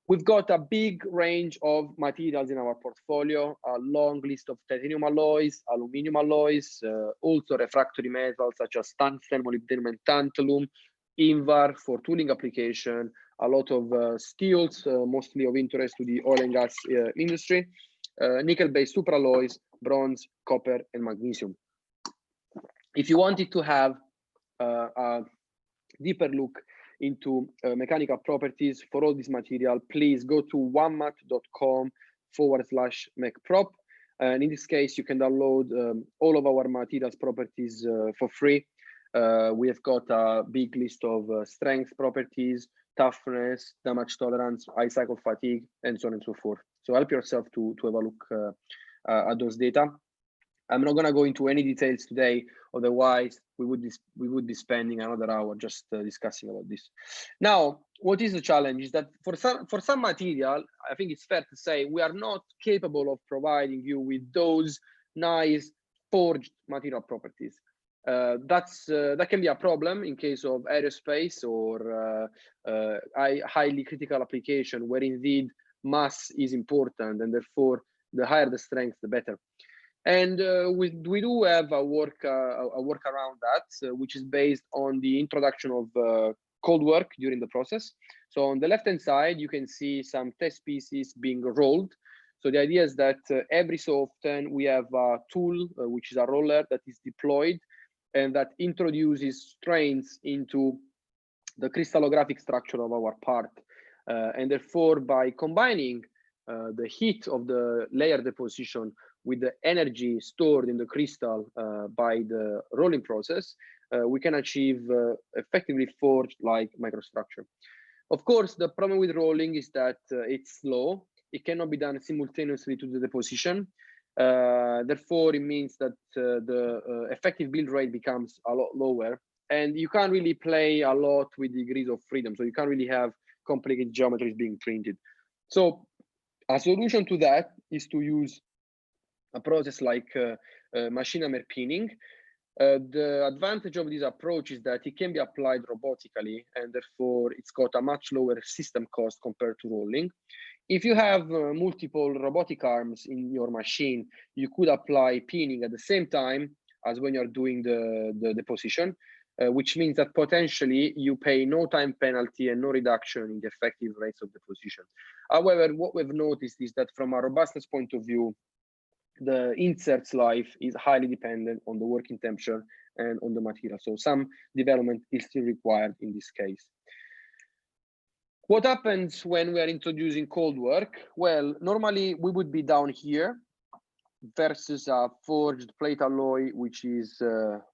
We've got a big range of materials in our portfolio, a long list of titanium alloys, aluminum alloys, also refractory metals such as tungsten, molybdenum, and tantalum, Invar for tooling application, a lot of steels, mostly of interest to the oil and gas industry, nickel-based superalloys, bronze, copper, and magnesium. If you wanted to have a deeper look into mechanical properties for all this material, please go to onemat.com/mechprop. And in this case, you can download all of our materials properties for free. We have got a big list of strength properties, toughness, damage tolerance, high cycle fatigue, and so on and so forth. So help yourself to have a look at those data. I'm not going to go into any details today, otherwise we would be spending another hour just discussing about this. Now, what is the challenge is that for some material, I think it's fair to say we are not capable of providing you with those nice forged material properties. That can be a problem in case of aerospace or highly critical application where indeed mass is important, and therefore the higher the strength, the better. And we do have a work around that, which is based on the introduction of cold work during the process. So on the left-hand side, you can see some test pieces being rolled. So the idea is that every so often we have a tool, which is a roller that is deployed and that introduces strains into the crystallographic structure of our part. And therefore, by combining the heat of the layer deposition with the energy stored in the crystal by the rolling process, we can achieve effectively forged-like microstructure. Of course, the problem with rolling is that it's slow. It cannot be done simultaneously to the deposition. Therefore, it means that the effective build rate becomes a lot lower, and you can't really play a lot with degrees of freedom. So you can't really have complicated geometries being printed. So a solution to that is to use a process like machine hammer pinning. The advantage of this approach is that it can be applied robotically, and therefore it's got a much lower system cost compared to rolling. If you have multiple robotic arms in your machine, you could apply pinning at the same time as when you're doing the deposition, which means that potentially you pay no time penalty and no reduction in the effective rates of deposition. However, what we've noticed is that from a robustness point of view, the insert's life is highly dependent on the working temperature and on the material. So some development is still required in this case. What happens when we are introducing cold work? Well, normally we would be down here versus a forged plate alloy, which is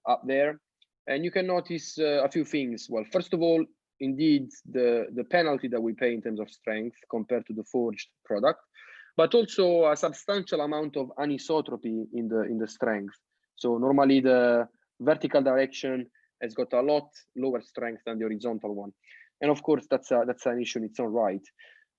up there. And you can notice a few things. Well, first of all, indeed, the penalty that we pay in terms of strength compared to the forged product, but also a substantial amount of anisotropy in the strength. So normally the vertical direction has got a lot lower strength than the horizontal one. And of course, that's an issue in its own right.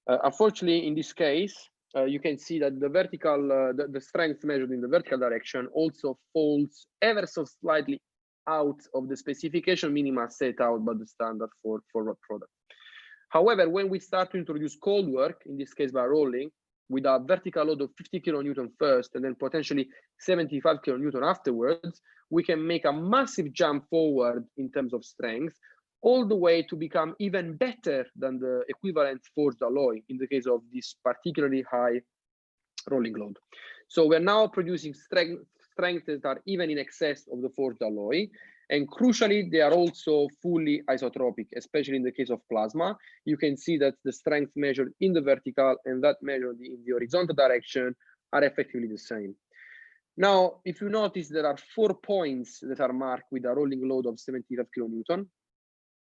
Unfortunately, in this case, you can see that the vertical, the strength measured in the vertical direction also falls ever so slightly out of the specification minima set out by the standard for forward product. However, when we start to introduce cold work, in this case by rolling, with a vertical load of 50 kilonewton first and then potentially 75 kilonewton afterwards, we can make a massive jump forward in terms of strength, all the way to become even better than the equivalent forged alloy in the case of this particularly high rolling load. So we're now producing strengths that are even in excess of the forged alloy. And crucially, they are also fully isotropic, especially in the case of plasma. You can see that the strength measured in the vertical and that measured in the horizontal direction are effectively the same. Now, if you notice, there are 4 points that are marked with a rolling load of 75 kilonewton,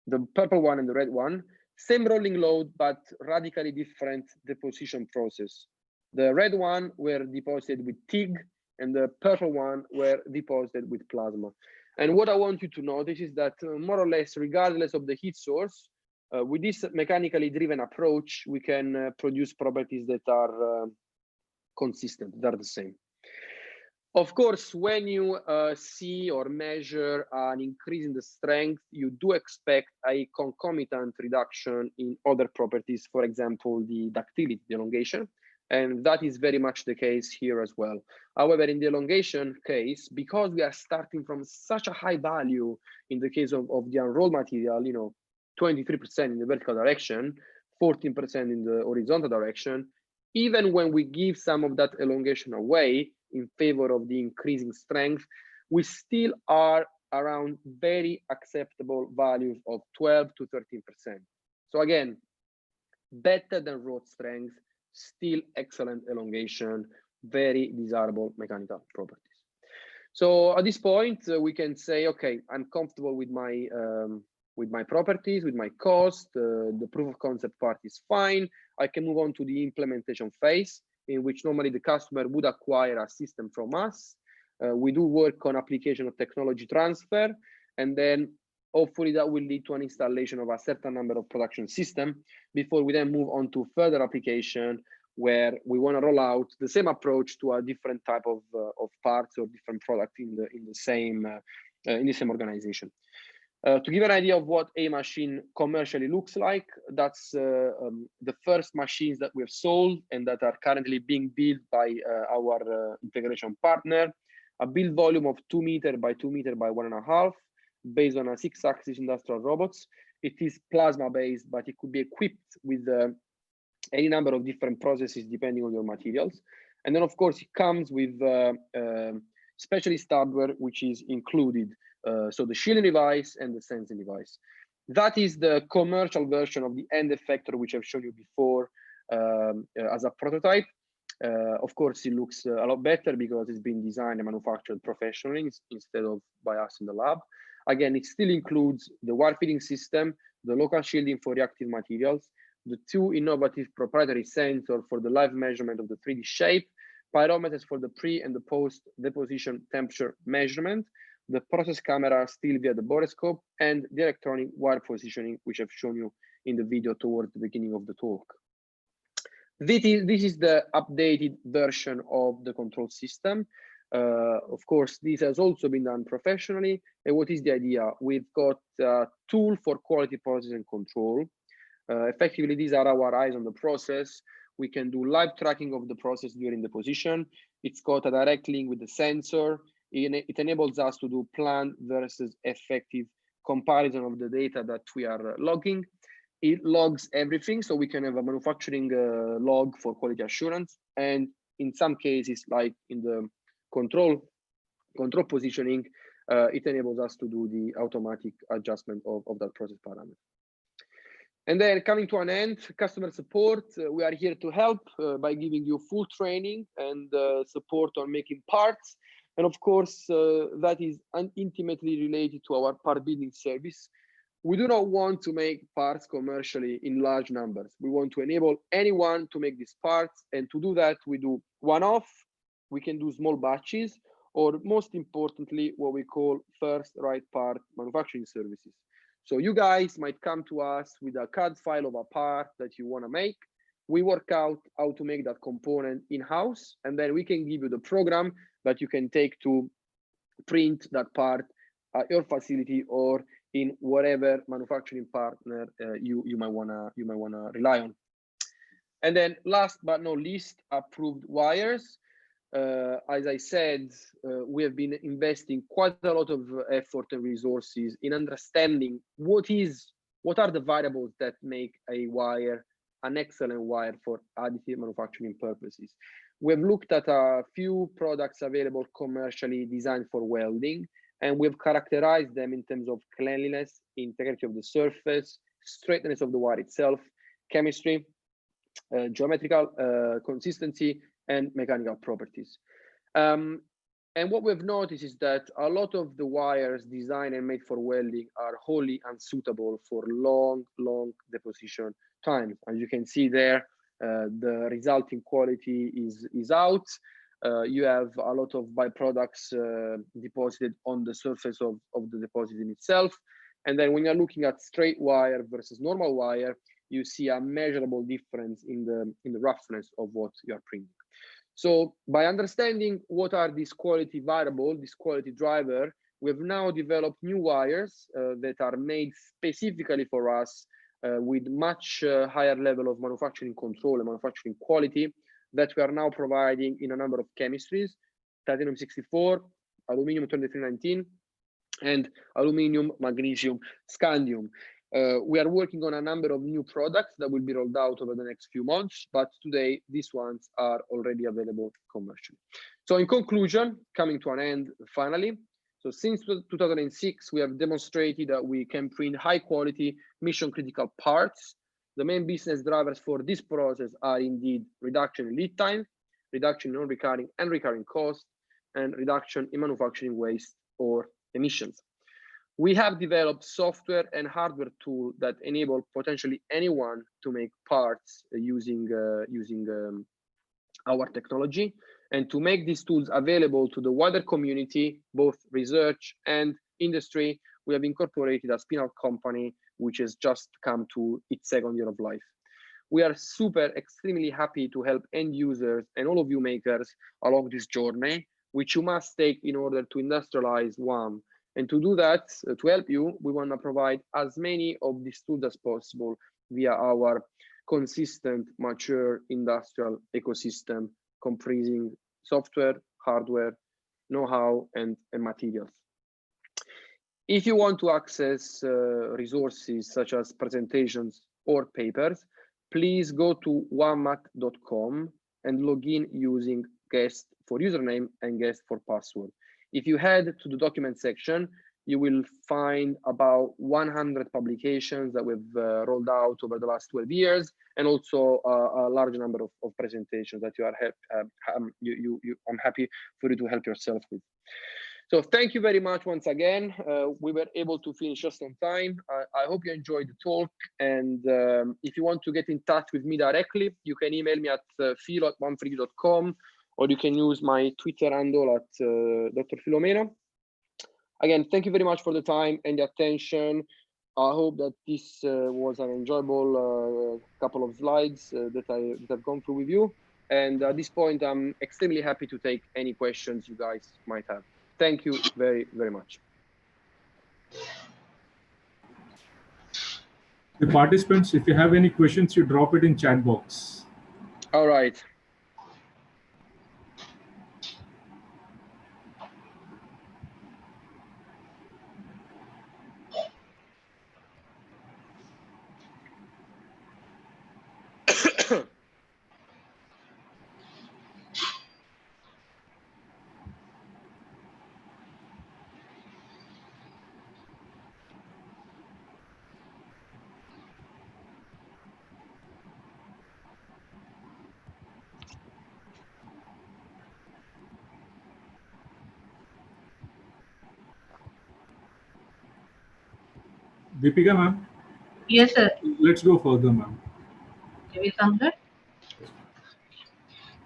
the purple one and the red one, same rolling load, but radically different deposition process. The red one were deposited with TIG, and the purple one were deposited with plasma. And what I want you to notice is that more or less, regardless of the heat source, with this mechanically driven approach, we can produce properties that are consistent, they're the same. Of course, when you see or measure an increase in the strength, you do expect a concomitant reduction in other properties, for example, the ductility, the elongation, and that is very much the case here as well. However, in the elongation case, because we are starting from such a high value in the case of the unrolled material, 23% in the vertical direction, 14% in the horizontal direction, even when we give some of that elongation away in favor of the increasing strength, we still are around very acceptable values of 12 to 13%. So again, better than road strength, still excellent elongation, very desirable mechanical properties. So at this point, we can say, okay, I'm comfortable with my properties, with my cost, the proof of concept part is fine. I can move on to the implementation phase, in which normally the customer would acquire a system from us. We do work on application of technology transfer, and then hopefully that will lead to an installation of a certain number of production systems before we then move on to further application where we want to roll out the same approach to a different type of parts or different product in the same organization. To give an idea of what a machine commercially looks like, that's the first machines that we've sold and that are currently being built by our integration partner. A build volume of 2 meter by 2 meter by 1.5, based on a 6-axis industrial robots. It is plasma based, but it could be equipped with any number of different processes depending on your materials. And then of course it comes with specialist hardware, which is included. So the shielding device and the sensing device. That is the commercial version of the end effector, which I've shown you before as a prototype. Of course, it looks a lot better because it's been designed and manufactured professionally instead of by us in the lab. Again, it still includes the wire feeding system, the local shielding for reactive materials, the 2 innovative proprietary sensors for the live measurement of the 3D shape, pyrometers for the pre and the post deposition temperature measurement, the process camera still via the borescope, and the electronic wire positioning, which I've shown you in the video towards the beginning of the talk. This is the updated version of the control system. Of course, this has also been done professionally. And what is the idea? We've got a tool for quality process and control. Effectively, these are our eyes on the process. We can do live tracking of the process during the position. It's got a direct link with the sensor. It enables us to do planned versus effective comparison of the data that we are logging. It logs everything, so we can have a manufacturing log for quality assurance. And in some cases, like in the control positioning, it enables us to do the automatic adjustment of that process parameter. And then coming to an end, customer support. We are here to help by giving you full training and support on making parts. And of course, that is intimately related to our part building service. We do not want to make parts commercially in large numbers. We want to enable anyone to make these parts. And to do that, we do one-off. We can do small batches, or most importantly, what we call first right part manufacturing services. So you guys might come to us with a CAD file of a part that you want to make. We work out how to make that component in-house, and then we can give you the program that you can take to print that part at your facility or in whatever manufacturing partner you might wanna rely on. And then last but not least, approved wires. As I said, we have been investing quite a lot of effort and resources in understanding what are the variables that make a wire an excellent wire for additive manufacturing purposes. We've looked at a few products available commercially designed for welding, and we've characterized them in terms of cleanliness, integrity of the surface, straightness of the wire itself, chemistry, geometrical consistency, and mechanical properties. And what we've noticed is that a lot of the wires designed and made for welding are wholly unsuitable for long deposition times. As you can see there, the resulting quality is out. you have a lot of byproducts deposited on the surface of the deposit in itself. And then when you're looking at straight wire versus normal wire, you see a measurable difference in the roughness of what you are printing. So by understanding what are these quality variables, this quality driver, we have now developed new wires that are made specifically for us with much higher level of manufacturing control and manufacturing quality that we are now providing in a number of chemistries: titanium 64, aluminum 2319, and aluminum, magnesium, scandium. We are working on a number of new products that will be rolled out over the next few months, but today these ones are already available commercially. So in conclusion, coming to an end finally, so since 2006, we have demonstrated that we can print high quality mission critical parts. The main business drivers for this process are indeed reduction in lead time, reduction in non-recurring and recurring costs, and reduction in manufacturing waste or emissions. We have developed software and hardware tools that enable potentially anyone to make parts using our technology. And to make these tools available to the wider community, both research and industry, we have incorporated a spin-out company which has just come to its second year of life. We are extremely happy to help end users and all of you makers along this journey, which you must take in order to industrialize WAAMM. And to do that, to help you, we want to provide as many of these tools as possible via our consistent, mature industrial ecosystem comprising software, hardware, know-how, and materials. If you want to access resources such as presentations or papers, please go to waammat.com and log in using guest for username and guest for password. If you head to the document section, you will find about 100 publications that we've rolled out over the last 12 years, and also a large number of presentations that I'm happy for you to help yourself with. So thank you very much once again. We were able to finish just on time. I hope you enjoyed the talk. And if you want to get in touch with me directly, you can email me at philo@waamfree.com, or you can use my Twitter handle at Dr. Filomeno. Again, thank you very much for the time and the attention. I hope that this was an enjoyable couple of slides that I've gone through with you. And at this point, I'm extremely happy to take any questions you guys might have. Thank you very, very much. The participants, if you have any questions, you drop it in chat box. All right. Deepika, ma'am? Yes, sir. Let's go further, ma'am.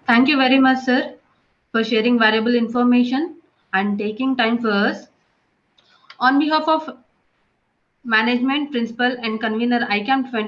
Thank you very much, sir, for sharing valuable information and taking time for us. On behalf of management, principal, and convener ICAAMM 20